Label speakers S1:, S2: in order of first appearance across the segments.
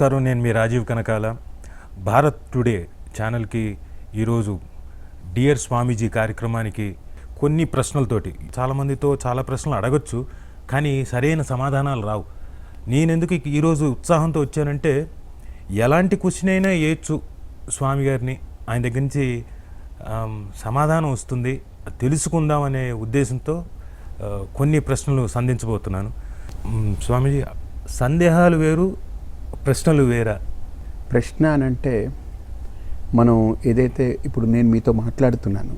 S1: నమస్కారం, నేను మీ రాజీవ్ కనకాల. భారత్ టుడే ఛానల్కి ఈరోజు డియర్ స్వామీజీ కార్యక్రమానికి కొన్ని ప్రశ్నలతోటి చాలామందితో చాలా ప్రశ్నలు అడగచ్చు, కానీ సరైన సమాధానాలు రావు. నేనెందుకు ఈరోజు ఉత్సాహంతో వచ్చానంటే, ఎలాంటి క్వశ్చన్ అయినా వేయచ్చు స్వామి గారిని, ఆయన దగ్గర నుంచి సమాధానం వస్తుంది, తెలుసుకుందాం అనే ఉద్దేశంతో కొన్ని ప్రశ్నలు సంధించబోతున్నాను. స్వామీజీ, సందేహాలు వేరు, ప్రశ్నలు వేరా?
S2: ప్రశ్న అనంటే మనం ఏదైతే ఇప్పుడు నేను మీతో మాట్లాడుతున్నాను,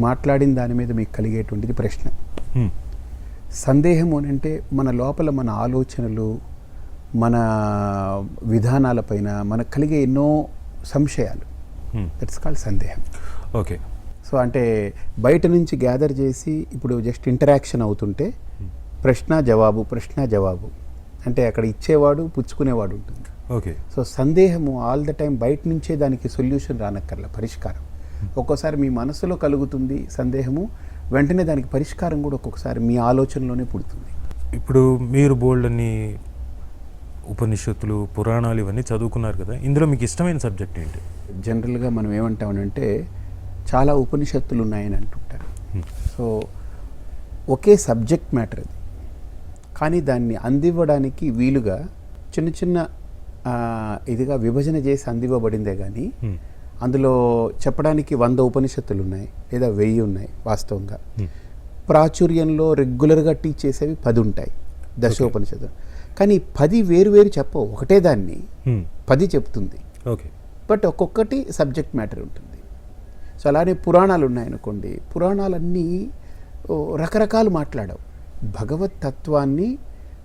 S2: మాట్లాడిన దాని మీద మీకు కలిగేటువంటిది ప్రశ్న. సందేహము అంటే మన లోపల మన ఆలోచనలు, మన విధానాలపైన మనకు కలిగే ఎన్నో సంశయాలు. దట్స్ కాల్డ్ సందేహం.
S1: ఓకే.
S2: సో అంటే బయట నుంచి గ్యాదర్ చేసి ఇప్పుడు జస్ట్ ఇంటరాక్షన్ అవుతుంటే ప్రశ్న జవాబు అంటే అక్కడ ఇచ్చేవాడు పుచ్చుకునేవాడు ఉంటుంది.
S1: ఓకే.
S2: సో సందేహము ఆల్ ద టైం బయట నుంచే దానికి సొల్యూషన్ రానక్కర్ల, పరిష్కారం. ఒక్కోసారి మీ మనసులో కలుగుతుంది సందేహము, వెంటనే దానికి పరిష్కారం కూడా ఒక్కొక్కసారి మీ ఆలోచనలోనే పుడుతుంది.
S1: ఇప్పుడు మీరు బోల్డ్ అని ఉపనిషత్తులు, పురాణాలు ఇవన్నీ చదువుకున్నారు కదా, ఇందులో మీకు ఇష్టమైన సబ్జెక్ట్ ఏంటి?
S2: జనరల్గా మనం ఏమంటామనంటే చాలా ఉపనిషత్తులు ఉన్నాయని అంటుంటారు. సో ఒకే సబ్జెక్ట్ మ్యాటర్ అది, కానీ దాన్ని అందివ్వడానికి వీలుగా చిన్న చిన్న ఇదిగా విభజన చేసి అందివ్వబడిందే కానీ అందులో చెప్పడానికి 100 ఉపనిషత్తులు ఉన్నాయి లేదా 1000 ఉన్నాయి. వాస్తవంగా ప్రాచుర్యంలో రెగ్యులర్గా టీచ్ చేసేవి 10 ఉంటాయి, దశోపనిషత్తులు. కానీ 10 వేరు చెప్పవు, ఒకటే దాన్ని 10 చెప్తుంది.
S1: ఓకే.
S2: బట్ ఒక్కొక్కటి సబ్జెక్ట్ మ్యాటర్ ఉంటుంది. సో అలానే పురాణాలు ఉన్నాయనుకోండి, పురాణాలన్నీ రకరకాలు మాట్లాడవు, భగవత్ తత్వాన్ని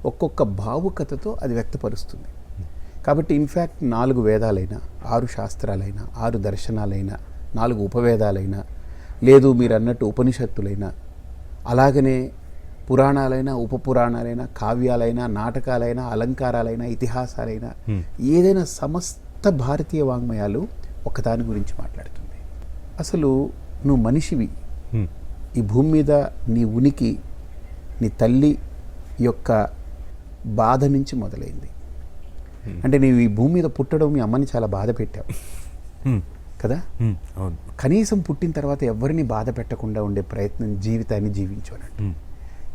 S2: ఒక్కొక్క భావుకతతో అది వ్యక్తపరుస్తుంది. కాబట్టి ఇన్ఫ్యాక్ట్ 4 వేదాలైనా, 6 శాస్త్రాలైనా, 6 దర్శనాలైనా, 4 ఉపవేదాలైనా, లేదు మీరు అన్నట్టు ఉపనిషత్తులైనా, అలాగనే పురాణాలైనా, ఉపపురాణాలైనా, కావ్యాలైనా, నాటకాలైనా, అలంకారాలైనా, ఇతిహాసాలైనా, ఏదైనా సమస్త భారతీయ వాంగ్మయాలు ఒకదాని గురించి మాట్లాడుతుంది. అసలు నువ్వు మనిషివి, ఈ భూమి మీద నీ ఉనికి నీ తల్లి యొక్క బాధ నుంచి మొదలైంది. అంటే నీవు ఈ భూమి మీద పుట్టడం మీ అమ్మని చాలా బాధ పెట్టావు కదా. కనీసం పుట్టిన తర్వాత ఎవరిని బాధ పెట్టకుండా ఉండే ప్రయత్నం, జీవితాన్ని జీవించు అన్నట్టు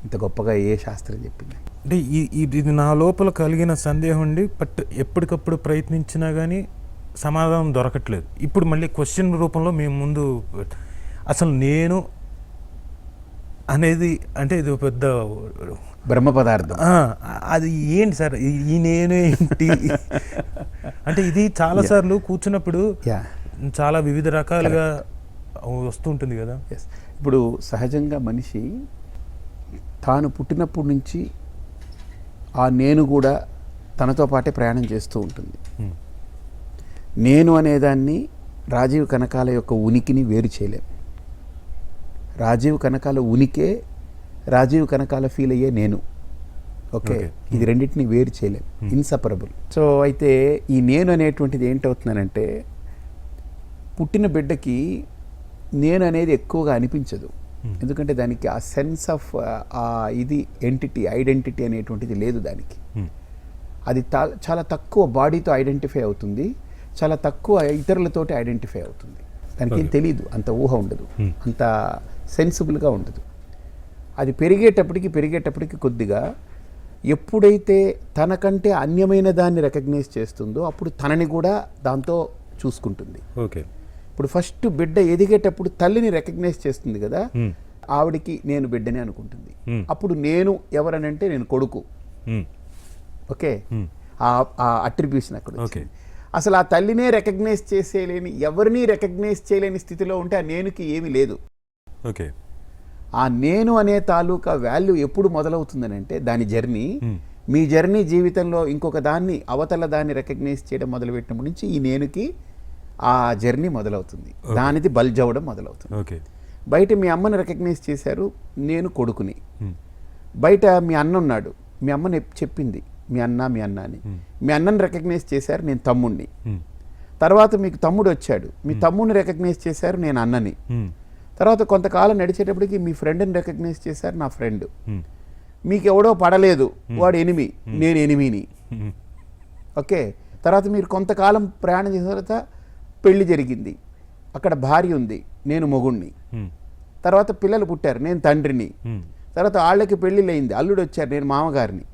S2: ఇంత గొప్పగా ఏ శాస్త్రం చెప్పింది.
S1: అంటే ఇది నా లోపల కలిగిన సందేహం అండి. బట్ ఎప్పటికప్పుడు ప్రయత్నించినా కానీ సమాధానం దొరకట్లేదు. ఇప్పుడు మళ్ళీ క్వశ్చన్ రూపంలో మేము ముందు అసలు నేను అనేది అంటే ఇది పెద్ద
S2: బ్రహ్మ పదార్థం,
S1: అది ఏంటి సార్, ఈ నేను ఏంటి అంటే ఇది చాలాసార్లు కూర్చున్నప్పుడు చాలా వివిధ రకాలుగా వస్తుంటుంది కదా.
S2: ఇప్పుడు సహజంగా మనిషి తాను పుట్టినప్పటి నుంచి ఆ నేను కూడా తనతో పాటే ప్రయాణం చేస్తూ ఉంటుంది. నేను అనేదాన్ని రాజీవ్ కనకాల యొక్క ఉనికిని వేరు చేయలేం. రాజీవ్ కనకాల ఉనికే రాజీవ్ కనకాల ఫీల్ అయ్యే నేను. ఓకే, ఇది రెండింటిని వేరు చేయలేం, ఇన్సపరబుల్. సో అయితే ఈ నేను అనేటువంటిది ఏంటవుతుందనంటే, పుట్టిన బిడ్డకి నేను అనేది ఎక్కువగా అనిపించదు. ఎందుకంటే దానికి ఆ సెన్స్ ఆఫ్ ఇది ఎంటిటీ, ఐడెంటిటీ అనేటువంటిది లేదు దానికి. అది చాలా తక్కువ బాడీతో ఐడెంటిఫై అవుతుంది, చాలా తక్కువ ఇతరులతోటి ఐడెంటిఫై అవుతుంది. దానికి ఏం తెలీదు, అంత ఊహ ఉండదు, అంత సెన్సిబుల్గా ఉండదు. అది పెరిగేటప్పటికి కొద్దిగా ఎప్పుడైతే తనకంటే అన్యమైన దాన్ని రికగ్నైజ్ చేస్తుందో అప్పుడు తనని కూడా దాంతో చూసుకుంటుంది.
S1: ఓకే.
S2: ఇప్పుడు ఫస్ట్ బిడ్డ ఎదిగేటప్పుడు తల్లిని రికగ్నైజ్ చేస్తుంది కదా, ఆవిడికి నేను బిడ్డని అనుకుంటుంది. అప్పుడు నేను ఎవరనంటే నేను కొడుకు. ఓకే, ఆ అట్రిబ్యూషన్ అక్కడ.
S1: ఓకే.
S2: అసలు ఆ తల్లినే రికగ్నైజ్ చేసేలేని, ఎవరిని రికగ్నైజ్ చేయలేని స్థితిలో ఉంటే ఆ నేనుకి ఏమీ లేదు.
S1: ఓకే.
S2: ఆ నేను అనే తాలూకా వాల్యూ ఎప్పుడు మొదలవుతుందని అంటే దాని జర్నీ, మీ జర్నీ జీవితంలో ఇంకొక దాన్ని, అవతల దాన్ని రికగ్నైజ్ చేయడం మొదలుపెట్టినప్పటి నుంచి ఈ నేనుకి ఆ జర్నీ మొదలవుతుంది, దానిది బల్జ్ అవ్వడం మొదలవుతుంది.
S1: ఓకే.
S2: బయట మీ అమ్మని రికగ్నైజ్ చేశారు, నేను కొడుకుని. బయట మీ అన్న ఉన్నాడు, మీ అమ్మని చెప్పింది మీ అన్న అని. మీ అన్నని రికగ్నైజ్ చేశారు, నేను తమ్ముడిని. తర్వాత మీకు తమ్ముడు వచ్చాడు, మీ తమ్ముడిని రికగ్నైజ్ చేశారు, నేను అన్నని. తర్వాత కొంతకాలం నడిచేటప్పటికి మీ ఫ్రెండ్ని రికగ్నైజ్ చేశారు, నా ఫ్రెండ్. మీకు ఎవడో పడలేదు, వాడు ఎనిమి, నేను ఎనిమిని. ఓకే, తర్వాత మీరు కొంతకాలం ప్రయాణం చేసిన తర్వాత పెళ్లి జరిగింది, అక్కడ భార్య ఉంది, నేను మొగుణ్ణి. తర్వాత పిల్లలు పుట్టారు, నేను తండ్రిని. తర్వాత వాళ్ళకి పెళ్ళిళ్ళు అయింది, అల్లుడు వచ్చారు, నేను మామగారిని.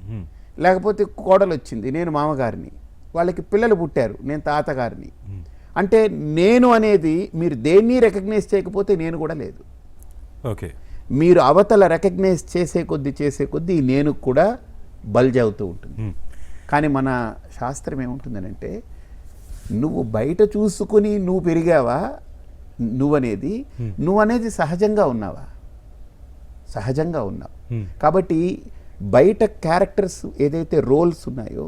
S2: లేకపోతే కోడలు వచ్చింది, నేను మామగారిని. వాళ్ళకి పిల్లలు పుట్టారు, నేను తాతగారిని. అంటే నేను అనేది మీరు దేన్ని రికగ్నైజ్ చేయకపోతే నేను కూడా లేదు.
S1: ఓకే,
S2: మీరు అవతల రికగ్నైజ్ చేసే కొద్దీ నేను కూడా బల్జ్ అవుతూ ఉంటుంది. కానీ మన శాస్త్రం ఏముంటుందనంటే, నువ్వు బయట చూసుకుని నువ్వు పెరిగావా, నువ్వనేది సహజంగా ఉన్నావా, సహజంగా ఉన్నావు. కాబట్టి బయట క్యారెక్టర్స్ ఏదైతే రోల్స్ ఉన్నాయో,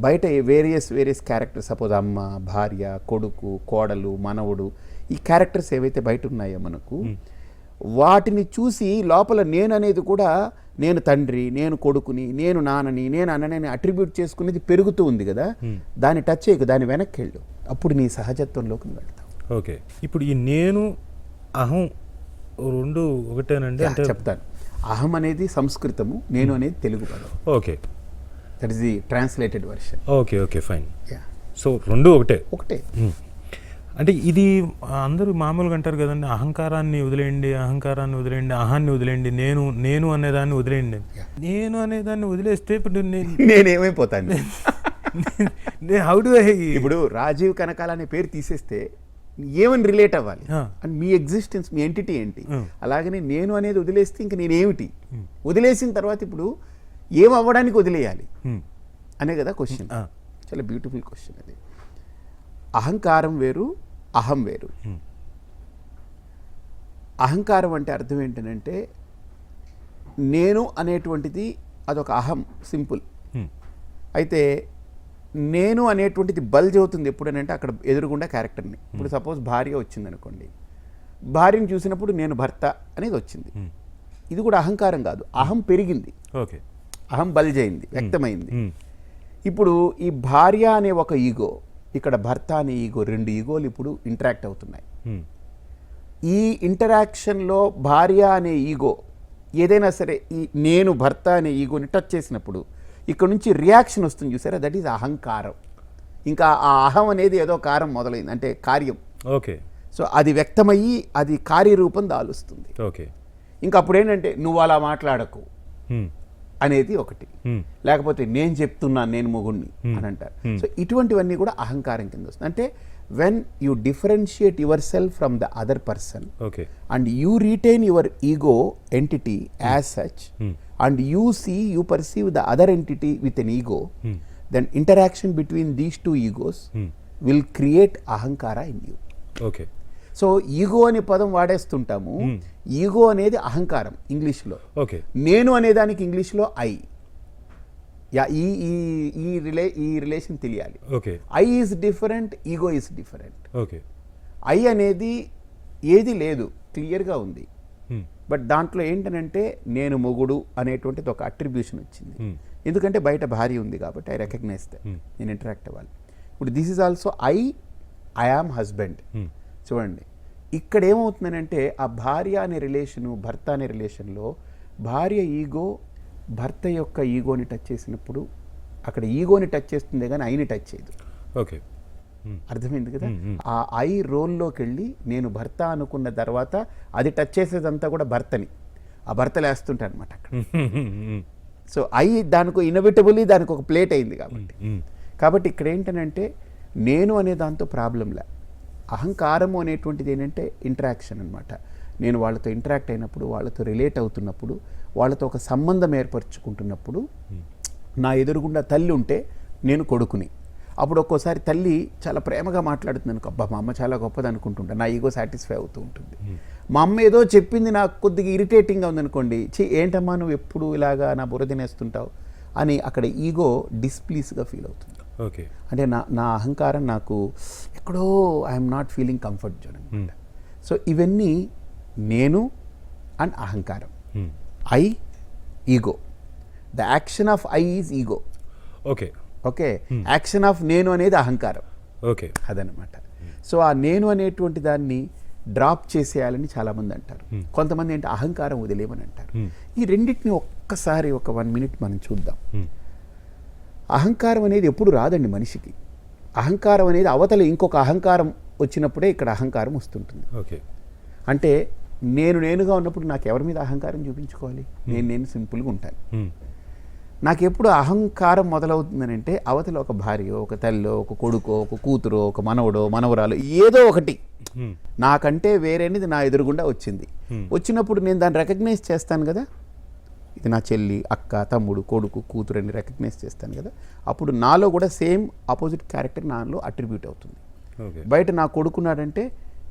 S2: బయట వేరియస్ క్యారెక్టర్స్, సపోజ్ అమ్మ, భార్య, కొడుకు, కోడలు, మనవడు, ఈ క్యారెక్టర్స్ ఏవైతే బయట ఉన్నాయో మనకు, వాటిని చూసి లోపల నేను అనేది కూడా, నేను తండ్రి, నేను కొడుకుని, నేను నాన్నని, నేను అన్నని అట్రిబ్యూట్ చేసుకునేది పెరుగుతూ ఉంది కదా. దాన్ని టచ్ చేయకు, దాని వెనక్కి వెళ్ళు, అప్పుడు నీ సహజత్వంలోకి వెళ్తావు.
S1: ఓకే, ఇప్పుడు ఈ నేను అహం రెండు ఒకటేనండి? అంటే
S2: చెప్తాను. అహం అనేది సంస్కృతము, నేను అనేది తెలుగు పదం.
S1: Okay,
S2: that is the translated version.
S1: Okay okay fine. So రెండు ఒకటే. అంటే ఇది అందరూ మామూలుగా అంటారు కదండి, అహంకారాన్ని వదిలేయండి, అహాన్ని వదిలేయండి, నేను అనేదాన్ని వదిలేయండి. నేను అనేదాన్ని వదిలేస్తే ఇప్పుడు
S2: నేనేమైపోతాను?
S1: How do I?
S2: ఇప్పుడు రాజీవ్ కనకాల అనే పేరు తీసేస్తే ఏమని రిలేట్ అవ్వాలి? And me existence, me entity ఏంటి? అలాగని నేను అనేది వదిలేస్తే ఇంక నేనేమిటి? వదిలేసిన తర్వాత ఇప్పుడు ఏం అవ్వడానికి వదిలేయాలి అనే కదా క్వశ్చన్. చాలా బ్యూటిఫుల్ క్వశ్చన్ అది. అహంకారం వేరు, అహం వేరు. అహంకారం అంటే అర్థం ఏంటంటే, నేను అనేటువంటిది అదొక అహం, సింపుల్. అయితే నేను అనేటువంటిది బల్జ్ అవుతుంది ఎప్పుడనంటే అక్కడ ఎదురుగుండా క్యారెక్టర్ని. ఇప్పుడు సపోజ్ భార్య వచ్చింది అనుకోండి, భార్యను చూసినప్పుడు నేను భర్త అనేది వచ్చింది. ఇది కూడా అహంకారం కాదు, అహం పెరిగింది.
S1: ఓకే,
S2: అహం బల్జ్ అయింది, వ్యక్తమైంది. ఇప్పుడు ఈ భార్య అనే ఒక ఈగో, ఇక్కడ భర్త అనే ఈగో, రెండు ఈగోలు ఇప్పుడు ఇంటరాక్ట్ అవుతున్నాయి. ఈ ఇంటరాక్షన్లో భార్య అనే ఈగో ఏదైనా సరే ఈ నేను భర్త అనే ఈగోని టచ్ చేసినప్పుడు ఇక్కడ నుంచి రియాక్షన్ వస్తుంది చూసారా, దట్ ఈజ్ అహంకారం. ఇంకా ఆ అహం అనేది ఏదో కారం మొదలైంది, అంటే కార్యం.
S1: ఓకే,
S2: సో అది వ్యక్తమయ్యి అది కార్యరూపం దాలుస్తుంది.
S1: ఓకే,
S2: ఇంకా అప్పుడు ఏంటంటే నువ్వు అలా మాట్లాడకు అనేది ఒకటి, లేకపోతే నేను చెప్తున్నాను నేను మొగుణ్ణి అని అంటారు. సో ఇటువంటివన్నీ కూడా అహంకారం కింద వస్తుంది. అంటే when you differentiate your self from the other person and you retain your ego entity as such and you perceive the other entity with an ego, then interaction between these two egos will create ahankara in you.
S1: Okay.
S2: So ego అనే పదం వాడేస్తుంటాము. Ego అనేది అహంకారం ఇంగ్లీష్లో.
S1: Okay,
S2: నేను అనేదానికి ఇంగ్లీష్లో I. ఈ relation తెలియాలి.
S1: Okay,
S2: I is different, ego is different.
S1: Okay,
S2: I అనేది ఏది లేదు, క్లియర్గా ఉంది. బట్ దాంట్లో ఏంటనంటే నేను మొగుడు అనేటువంటిది ఒక అట్రిబ్యూషన్ వచ్చింది. ఎందుకంటే బయట భార్య ఉంది కాబట్టి ఐ రికగ్నైజ్ దట్, నేను ఇంటరాక్ట్ అవ్వాలి. ఇప్పుడు this is also I am husband. చూడండి ఇక్కడ ఏమవుతుందనంటే ఆ భార్య అనే రిలేషను, భర్త అనే రిలేషన్లో భార్య ఈగో భర్త యొక్క ఈగోని టచ్ చేసినప్పుడు అక్కడ ఈగోని టచ్ చేస్తుంది కానీ ఐని టచ్ చేయదు.
S1: ఓకే,
S2: అర్థమైంది కదా. ఆ ఐ రోల్లోకి వెళ్ళి నేను భర్త అనుకున్న తర్వాత అది టచ్ చేసేదంతా కూడా భర్తని, ఆ భర్త లేస్తుంటా అనమాట అక్కడ. సో ఐ దానికి ఇన్ఎవిటబుల్లీ దానికి ఒక ప్లేట్ అయింది కాబట్టి ఇక్కడ ఏంటనంటే నేను అనే దాంతో ప్రాబ్లంలే. అహంకారము అనేటువంటిది ఏంటంటే ఇంటరాక్షన్ అనమాట. నేను వాళ్ళతో ఇంటరాక్ట్ అయినప్పుడు, వాళ్ళతో రిలేట్ అవుతున్నప్పుడు, వాళ్ళతో ఒక సంబంధం ఏర్పరచుకుంటున్నప్పుడు, నా ఎదురుగుండా తల్లి ఉంటే నేను కొడుకుని, అప్పుడు ఒక్కోసారి తల్లి చాలా ప్రేమగా మాట్లాడుతుంది అనుకో, అబ్బా మా అమ్మ చాలా గొప్పది అనుకుంటుంటా, నా ఈగో సాటిస్ఫై అవుతూ ఉంటుంది. మా అమ్మ ఏదో చెప్పింది నాకు కొద్దిగా ఇరిటేటింగ్గా ఉందనుకోండి, ఏంటమ్మా నువ్వు ఎప్పుడు ఇలాగా నా బుర్ర తినేస్తుంటావు అని అక్కడ ఈగో డిస్ప్లీస్గా ఫీల్ అవుతుంది.
S1: ఓకే,
S2: అంటే నా అహంకారం నాకు ఎక్కడో I'm not feeling comfort zone అనమాట. సో ఇవన్నీ నేను అండ్ అహంకారం. I ego, the action of I is ego.
S1: Okay,
S2: okay, action of నేను అనేది అహంకారం.
S1: ఓకే,
S2: అదనమాట. సో ఆ నేను అనేటువంటి దాన్ని డ్రాప్ చేసేయాలని చాలామంది అంటారు. కొంతమంది ఏంటి అహంకారం వదిలేమని అంటారు. ఈ రెండింటిని ఒక్కసారి ఒక 1 minute మనం చూద్దాం. అహంకారం అనేది ఎప్పుడు రాదండి మనిషికి. అహంకారం అనేది అవతల ఇంకొక అహంకారం వచ్చినప్పుడే ఇక్కడ అహంకారం వస్తుంటుంది.
S1: ఓకే.
S2: అంటే నేనుగా ఉన్నప్పుడు నాకు ఎవరి మీద అహంకారం చూపించుకోవాలి? నేను సింపుల్గా ఉంటాను. నాకు ఎప్పుడు అహంకారం మొదలవుతుందని అంటే అవతల ఒక భార్య, ఒక తల్లి, ఒక కొడుకో, ఒక కూతురో, ఒక మనవడో, మనవరాలు, ఏదో ఒకటి నాకంటే వేరేనిది నా ఎదురుగుండా వచ్చింది. వచ్చినప్పుడు నేను దాన్ని రికగ్నైజ్ చేస్తాను కదా, ఇది నా చెల్లి, అక్క, తమ్ముడు, కొడుకు, కూతురు అని రికగ్నైజ్ చేస్తాను కదా, అప్పుడు నాలో కూడా సేమ్ ఆపోజిట్ క్యారెక్టర్ నాలో అట్రిబ్యూట్ అవుతుంది. బయట నా కొడుకున్నాడంటే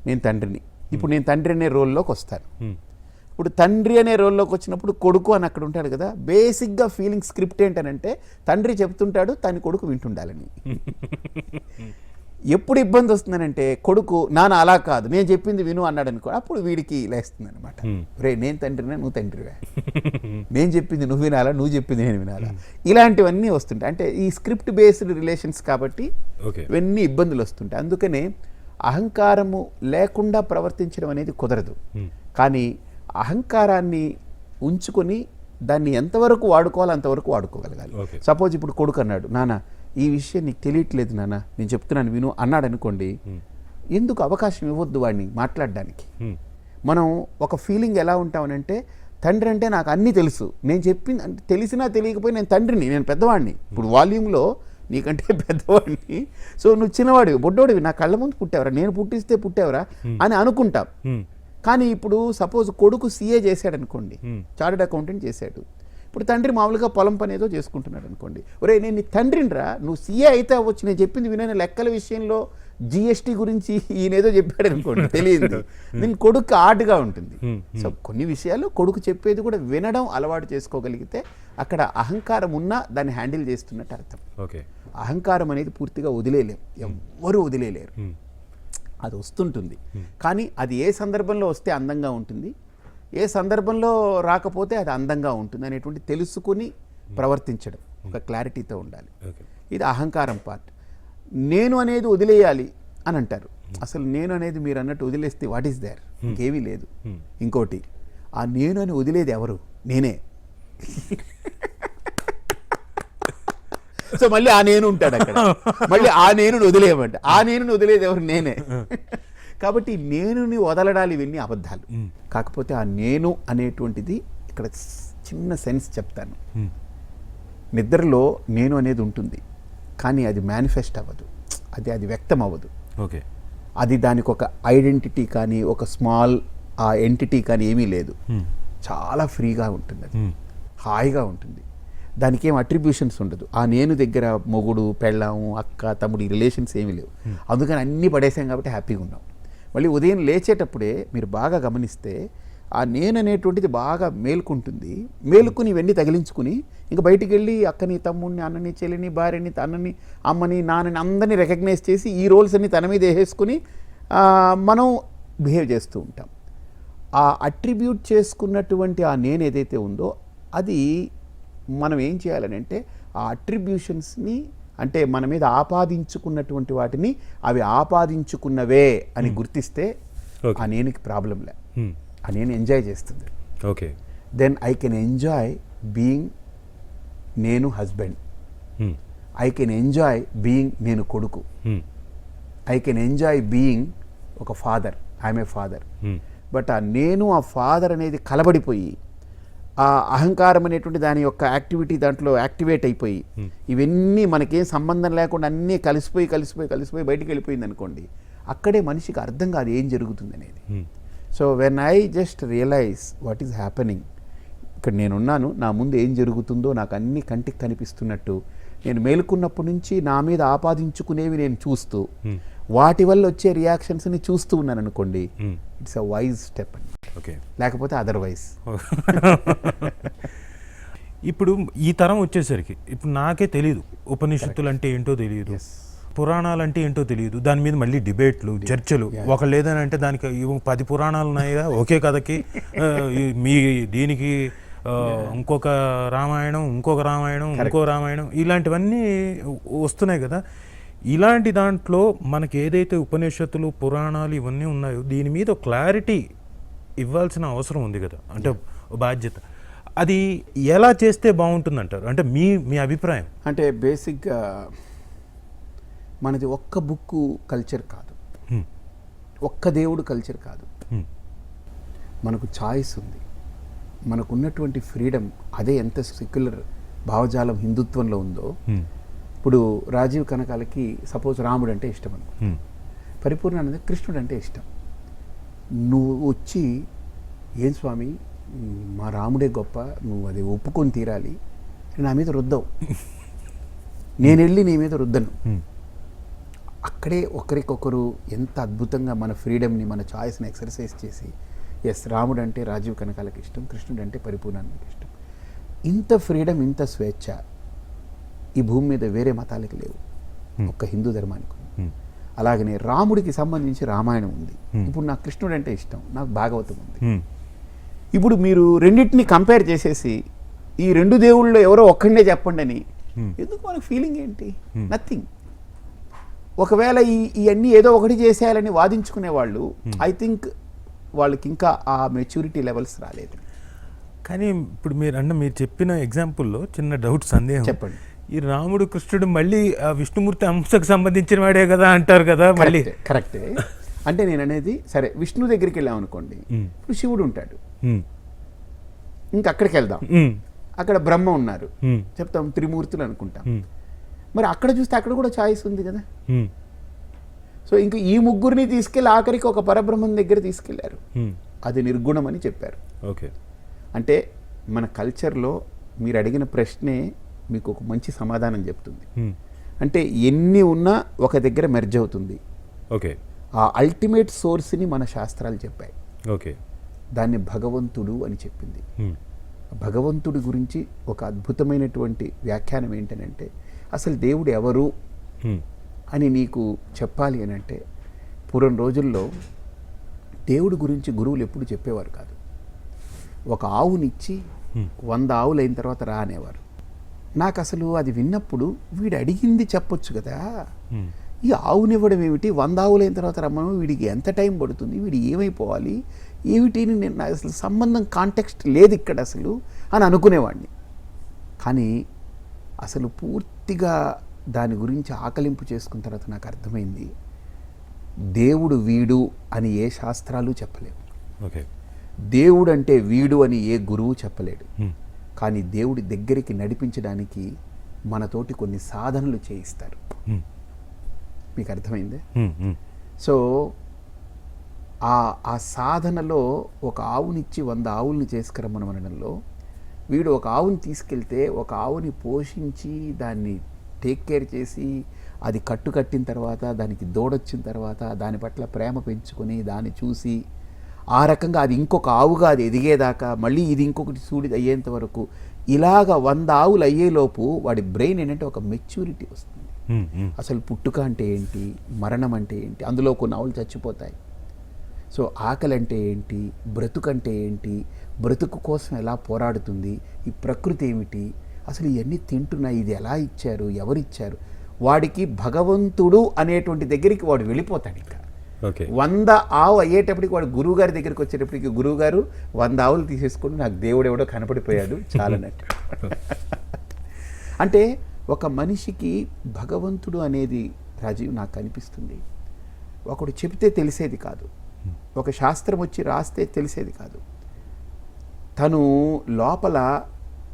S2: నేను తండ్రిని, ఇప్పుడు నేను తండ్రి అనే రోల్లోకి వస్తాను. ఇప్పుడు తండ్రి అనే రోల్లోకి వచ్చినప్పుడు కొడుకు అని అక్కడ ఉంటాడు కదా, బేసిక్గా ఫీలింగ్ స్క్రిప్ట్ ఏంటనంటే తండ్రి చెప్తుంటాడు, తన కొడుకు వింటుండాలని. ఎప్పుడు ఇబ్బంది వస్తుందనంటే కొడుకు నాన్న అలా కాదు నేను చెప్పింది విను అన్నాడు అనుకో, అప్పుడు వీడికి లేస్తుంది అనమాట, రే నేను తండ్రినే నువ్వు తండ్రివే, నేను చెప్పింది నువ్వు వినాలా, నువ్వు చెప్పింది నేను వినాలా, ఇలాంటివన్నీ వస్తుంటాయి. అంటే ఈ స్క్రిప్ట్ బేస్డ్ రిలేషన్స్ కాబట్టి ఇవన్నీ ఇబ్బందులు వస్తుంటాయి. అందుకనే అహంకారము లేకుండా ప్రవర్తించడం అనేది కుదరదు. కానీ అహంకారాన్ని ఉంచుకొని దాన్ని ఎంతవరకు వాడుకోవాలో అంతవరకు వాడుకోగలగాలి. సపోజ్ ఇప్పుడు కొడుకు అన్నాడు, నాన్న ఈ విషయం నీకు తెలియట్లేదు నాన్న, నేను చెప్తున్నాను విను అన్నాడు అనుకోండి, ఎందుకు అవకాశం ఇవ్వద్దు వాడిని మాట్లాడడానికి. మనం ఒక ఫీలింగ్ ఎలా ఉంటామనంటే తండ్రి అంటే నాకు అన్నీ తెలుసు, నేను చెప్పింది అంటే తెలిసినా తెలియకపోయి నేను తండ్రిని, నేను పెద్దవాడిని, ఇప్పుడు వాల్యూమ్లో నీకంటే పెద్దవాడిని, సో నువ్వు చిన్నవాడివి, బొడ్డోడివి, నా కళ్ళ ముందు పుట్టావరా, నేను పుట్టిస్తే పుట్టావరా అని అనుకుంటాం. కానీ ఇప్పుడు సపోజ్ కొడుకు CA చేశాడు అనుకోండి, చార్టెడ్ అకౌంటెంట్ చేశాడు, ఇప్పుడు తండ్రి మామూలుగా పొలం పని ఏదో చేసుకుంటున్నాడు అనుకోండి, ఒరే నేను నీ తండ్రినిరా, నువ్వు CA అయితే అవ్వచ్చు, నేను చెప్పింది వినని లెక్కల విషయంలో GST గురించి ఈయనేదో చెప్పాడు అనుకోండి, తెలియదు, నేను కొడుకు ఆర్ట్గా ఉంటుంది. సో కొన్ని విషయాలు కొడుకు చెప్పేది కూడా వినడం అలవాటు చేసుకోగలిగితే అక్కడ అహంకారం ఉన్నా దాన్ని హ్యాండిల్ చేస్తున్నట్టు అర్థం. అహంకారం అనేది పూర్తిగా వదిలేలేం, ఎవ్వరూ వదిలేలేరు, అది వస్తుంటుంది. కానీ అది ఏ సందర్భంలో వస్తే అందంగా ఉంటుంది, ఏ సందర్భంలో రాకపోతే అది అందంగా ఉంటుంది అనేటువంటి తెలుసుకుని ప్రవర్తించడం, ఒక క్లారిటీతో ఉండాలి. ఇది అహంకారం పార్ట్. నేను అనేది వదిలేయాలి అని అంటారు. అసలు నేను అనేది మీరు అన్నట్టు వదిలేస్తే వాట్ ఈస్ దేర్, ఇంకేమీ లేదు. ఇంకోటి, ఆ నేను అని వదిలేది ఎవరు? నేనే. సో మళ్ళీ ఆ నేను ఉంటాడు అక్కడ, మళ్ళీ ఆ నేను వదిలేయమంట, ఆ నేను వదిలేది ఎవరు? నేనే. కాబట్టి నేనుని వదలడాలు ఇవన్నీ అబద్ధాలు. కాకపోతే ఆ నేను అనేటువంటిది ఇక్కడ చిన్న సెన్స్ చెప్తాను. నిద్రలో నేను అనేది ఉంటుంది, కానీ అది మేనిఫెస్ట్ అవ్వదు, అది వ్యక్తం అవ్వదు. అది దానికి ఒక ఐడెంటిటీ కానీ ఒక స్మాల్ ఆ ఎంటిటీ కానీ ఏమీ లేదు, చాలా ఫ్రీగా ఉంటుంది, అది హాయిగా ఉంటుంది, దానికి ఏం అట్రిబ్యూషన్స్ ఉండదు. ఆ నేను దగ్గర మొగుడు, పెళ్ళాము, అక్క, తమ్ముడు ఈ రిలేషన్స్ ఏమీ లేవు. అందుకని అన్నీ పడేసాం కాబట్టి హ్యాపీగా ఉన్నాం. మళ్ళీ ఉదయం లేచేటప్పుడే మీరు బాగా గమనిస్తే ఆ నేను అనేటువంటిది బాగా మేలుకుంటుంది, మేలుకుని ఇవన్నీ తగిలించుకుని ఇంకా బయటికి వెళ్ళి అక్కని, తమ్ముడిని, అన్నని, చెల్లిని, భార్యని, అన్నని, అమ్మని, నాన్నని అందరినీ రికగ్నైజ్ చేసి ఈ రోల్స్ అన్ని తన మీద వేసేసుకుని మనం బిహేవ్ చేస్తూ ఉంటాం. ఆ అట్రిబ్యూట్ చేసుకున్నటువంటి ఆ నేను ఏదైతే ఉందో అది మనం ఏం చేయాలని అంటే ఆ అట్రిబ్యూషన్స్ని, అంటే మన మీద ఆపాదించుకున్నటువంటి వాటిని అవి ఆపాదించుకున్నవే అని గుర్తిస్తే ఆ నేనుకి ప్రాబ్లం లే, ఆ నేను ఎంజాయ్ చేస్తుంది. Then I can enjoy being నేను husband, I can enjoy being నేను కొడుకు, ఐ కెన్ ఎంజాయ్ బీయింగ్ ఒక father, I'm a father. But ఆ నేను ఆ ఫాదర్ అనేది కలబడిపోయి ఆ అహంకారం అనేటువంటి దాని యొక్క యాక్టివిటీ దాంట్లో యాక్టివేట్ అయిపోయి ఇవన్నీ మనకేం సంబంధం లేకుండా అన్నీ కలిసిపోయి బయటికి వెళ్ళిపోయింది అనుకోండి, అక్కడే మనిషికి అర్థం కాదు ఏం జరుగుతుంది అనేది. So when I just realise what is happening, ఇక్కడ నేనున్నాను, నా ముందు ఏం జరుగుతుందో నాకు అన్ని కంటికి కనిపిస్తున్నట్టు నేను మేలుకున్నప్పటి నుంచి నా మీద ఆపాదించుకునేవి నేను చూస్తూ వాటి వల్ల వచ్చే రియాక్షన్స్ని చూస్తూ ఉన్నాను అనుకోండి, ఇట్స్ అ వైజ్ స్టెప్ అండి. లేకపోతే అదర్వైజ్.
S1: ఇప్పుడు ఈ తరం వచ్చేసరికి ఇప్పుడు నాకే తెలియదు ఉపనిషత్తులు అంటే ఏంటో తెలియదు, పురాణాలు అంటే ఏంటో తెలియదు, దాని మీద మళ్ళీ డిబేట్లు, చర్చలు. ఒకళ్ళు ఏదైనా దానికి 10 పురాణాలు ఉన్నాయిగా ఒకే కథకి, మీ దీనికి ఇంకొక రామాయణం, ఇంకో రామాయణం, ఇలాంటివన్నీ వస్తున్నాయి కదా. ఇలాంటి దాంట్లో మనకి ఏదైతే ఉపనిషత్తులు, పురాణాలు ఇవన్నీ ఉన్నాయో దీని మీద క్లారిటీ ఇవ్వాల్సిన అవసరం ఉంది కదా, అంటే బాధ్యత. అది ఎలా చేస్తే బాగుంటుంది అంటారు? అంటే మీ అభిప్రాయం.
S2: అంటే బేసిక్గా మనది ఒక్క బుక్ కల్చర్ కాదు,
S1: హ్మ్.
S2: ఒక్క దేవుడు కల్చర్ కాదు.
S1: హ్మ్.
S2: మనకు చాయిస్ ఉంది, మనకున్నటువంటి ఫ్రీడమ్. అదే ఎంత సెక్యులర్ భావజాలం హిందుత్వంలో ఉందో.
S1: హ్మ్.
S2: ఇప్పుడు రాజీవ్ కనకాలకి సపోజ్ రాముడు అంటే ఇష్టం అనుకో,
S1: హ్మ్.
S2: పరిపూర్ణానంద కృష్ణుడు అంటే ఇష్టం. నువ్వు వచ్చి ఏం స్వామి మా రాముడే గొప్ప, నువ్వు అది ఒప్పుకొని తీరాలి అని నా మీద రుద్దవు. నేను వెళ్ళి నీ మీద రుద్దను.
S1: హ్మ్.
S2: అక్కడే ఒకరికొకరు ఎంత అద్భుతంగా మన ఫ్రీడమ్ని, మన చాయిస్ని ఎక్సర్సైజ్ చేసి, ఎస్ రాముడు అంటే రాజీవ్ కనకాలకి ఇష్టం, కృష్ణుడు అంటే పరిపూర్ణానికి ఇష్టం. ఇంత ఫ్రీడమ్, ఇంత స్వేచ్ఛ ఈ భూమి మీద వేరే మతాలకు లేవు, ఒక్క హిందూ ధర్మానికి ఉంది.
S1: హ్మ్.
S2: అలాగనే రాముడికి సంబంధించి రామాయణం ఉంది.
S1: Hmm.
S2: ఇప్పుడు నాకు కృష్ణుడు అంటే ఇష్టం, నాకు భాగవతం ఉంది.
S1: హ్మ్.
S2: ఇప్పుడు మీరు రెండింటిని కంపేర్ చేసేసి ఈ రెండు దేవుళ్ళు ఎవరో ఒక్కడే చెప్పండి అని ఎందుకు మనకు ఫీలింగ్ ఏంటి? నథింగ్. ఒకవేళ ఇవన్నీ ఏదో ఒకటి చేసేయాలని వాదించుకునే వాళ్ళు ఐ థింక్ వాళ్ళకి ఇంకా ఆ మెచ్యూరిటీ లెవెల్స్ రాలేదు.
S1: కానీ ఇప్పుడు మీరు చెప్పిన ఎగ్జాంపుల్లో చిన్న డౌట్, సందేహం.
S2: చెప్పండి.
S1: ఈ రాముడు కృష్ణుడు మళ్ళీ ఆ విష్ణుమూర్తి అంశకు సంబంధించిన వాడే కదా అంటారు కదా మళ్ళీ.
S2: కరెక్టే. అంటే నేను అనేది సరే విష్ణు దగ్గరికి వెళ్ళాం అనుకోండి, ఇప్పుడు శివుడు ఉంటాడు, ఇంకా అక్కడికి వెళ్దాం, అక్కడ బ్రహ్మ ఉన్నారు, చెప్తాం త్రిమూర్తులు అనుకుంటాం. మరి అక్కడ చూస్తే అక్కడ కూడా చాయిస్ ఉంది కదా. సో ఇంకా ఈ ముగ్గురిని తీసుకెళ్ళి ఆఖరికి ఒక పరబ్రహ్మం దగ్గర తీసుకెళ్లారు, అది నిర్గుణం అని చెప్పారు.
S1: ఓకే.
S2: అంటే మన కల్చర్లో మీరు అడిగిన ప్రశ్నే మీకు ఒక మంచి సమాధానం చెప్తుంది. అంటే ఎన్ని ఉన్నా ఒక దగ్గర మెర్జ్ అవుతుంది.
S1: ఓకే.
S2: ఆ అల్టిమేట్ సోర్స్ని మన శాస్త్రాలు చెప్పాయి.
S1: ఓకే.
S2: దాన్ని భగవంతుడు అని చెప్పింది. భగవంతుడి గురించి ఒక అద్భుతమైనటువంటి వ్యాఖ్యానం ఏంటనంటే, అసలు దేవుడు ఎవరు అని నీకు చెప్పాలి అని అంటే, పూర్వం రోజుల్లో దేవుడి గురించి గురువులు ఎప్పుడు చెప్పేవారు కాదు. ఒక ఆవునిచ్చి 100 ఆవులు అయిన తర్వాత రా అనేవారు. నాకు అసలు అది విన్నప్పుడు వీడు అడిగింది చెప్పొచ్చు కదా, ఈ ఆవునివ్వడం ఏమిటి, 100 ఆవులు అయిన తర్వాత రమ్మను, వీడికి ఎంత టైం పడుతుంది, వీడు ఏమైపోవాలి ఏమిటి, నేను నాకు అసలు సంబంధం కాంటెక్స్ట్ లేదు ఇక్కడ అసలు అని అనుకునేవాడిని. కానీ అసలు పూర్తిగా దాని గురించి ఆకలింపు చేసుకున్న తర్వాత నాకు అర్థమైంది, దేవుడు వీడు అని ఏ శాస్త్రాలు చెప్పలేవు.
S1: ఓకే.
S2: దేవుడు అంటే వీడు అని ఏ గురువు చెప్పలేడు. కానీ దేవుడి దగ్గరికి నడిపించడానికి మనతోటి కొన్ని సాధనలు చేయిస్తారు. మీకు అర్థమైందే? సో ఆ సాధనలో ఒక ఆవునిచ్చి 100 ఆవుల్ని చేసుకురమ్మనడంలో, వీడు ఒక ఆవుని తీసుకెళ్తే ఒక ఆవుని పోషించి దాన్ని టేక్ కేర్ చేసి అది కట్టిన తర్వాత దానికి దూడొచ్చిన తర్వాత దాని పట్ల ప్రేమ పెంచుకొని దాన్ని చూసి ఆ రకంగా అది ఇంకొక ఆవుగా అది ఎదిగేదాకా మళ్ళీ ఇది ఇంకొకటి సూడిది అయ్యేంత వరకు ఇలాగ 100 ఆవులు అయ్యేలోపు వాడి బ్రెయిన్ ఏంటంటే ఒక మెచ్యూరిటీ వస్తుంది. అసలు పుట్టుక అంటే ఏంటి, మరణం అంటే ఏంటి, అందులో కొన్ని ఆవులు చచ్చిపోతాయి. సో ఆకలి అంటే ఏంటి, బ్రతుకంటే ఏంటి, బ్రతుకు కోసం ఎలా పోరాడుతుంది, ఈ ప్రకృతి ఏమిటి, అసలు ఇవన్నీ తింటున్నాయి, ఇది ఎలా ఇచ్చారు, ఎవరిచ్చారు, వాడికి భగవంతుడు అనేటువంటి దగ్గరికి వాడు వెళ్ళిపోతాడు. ఇంకా 100 ఆవు అయ్యేటప్పటికి వాడు గురువుగారి దగ్గరికి వచ్చేటప్పటికి, గురువుగారు 100 ఆవులు తీసేసుకుని నాకు దేవుడు ఎవడో కనపడిపోయాడు చాలన్నట్టు. అంటే ఒక మనిషికి భగవంతుడు అనేది రాజీవ్ నాకు అనిపిస్తుంది ఒకడు చెబితే తెలిసేది కాదు, ఒక శాస్త్రం వచ్చి రాస్తే తెలిసేది కాదు.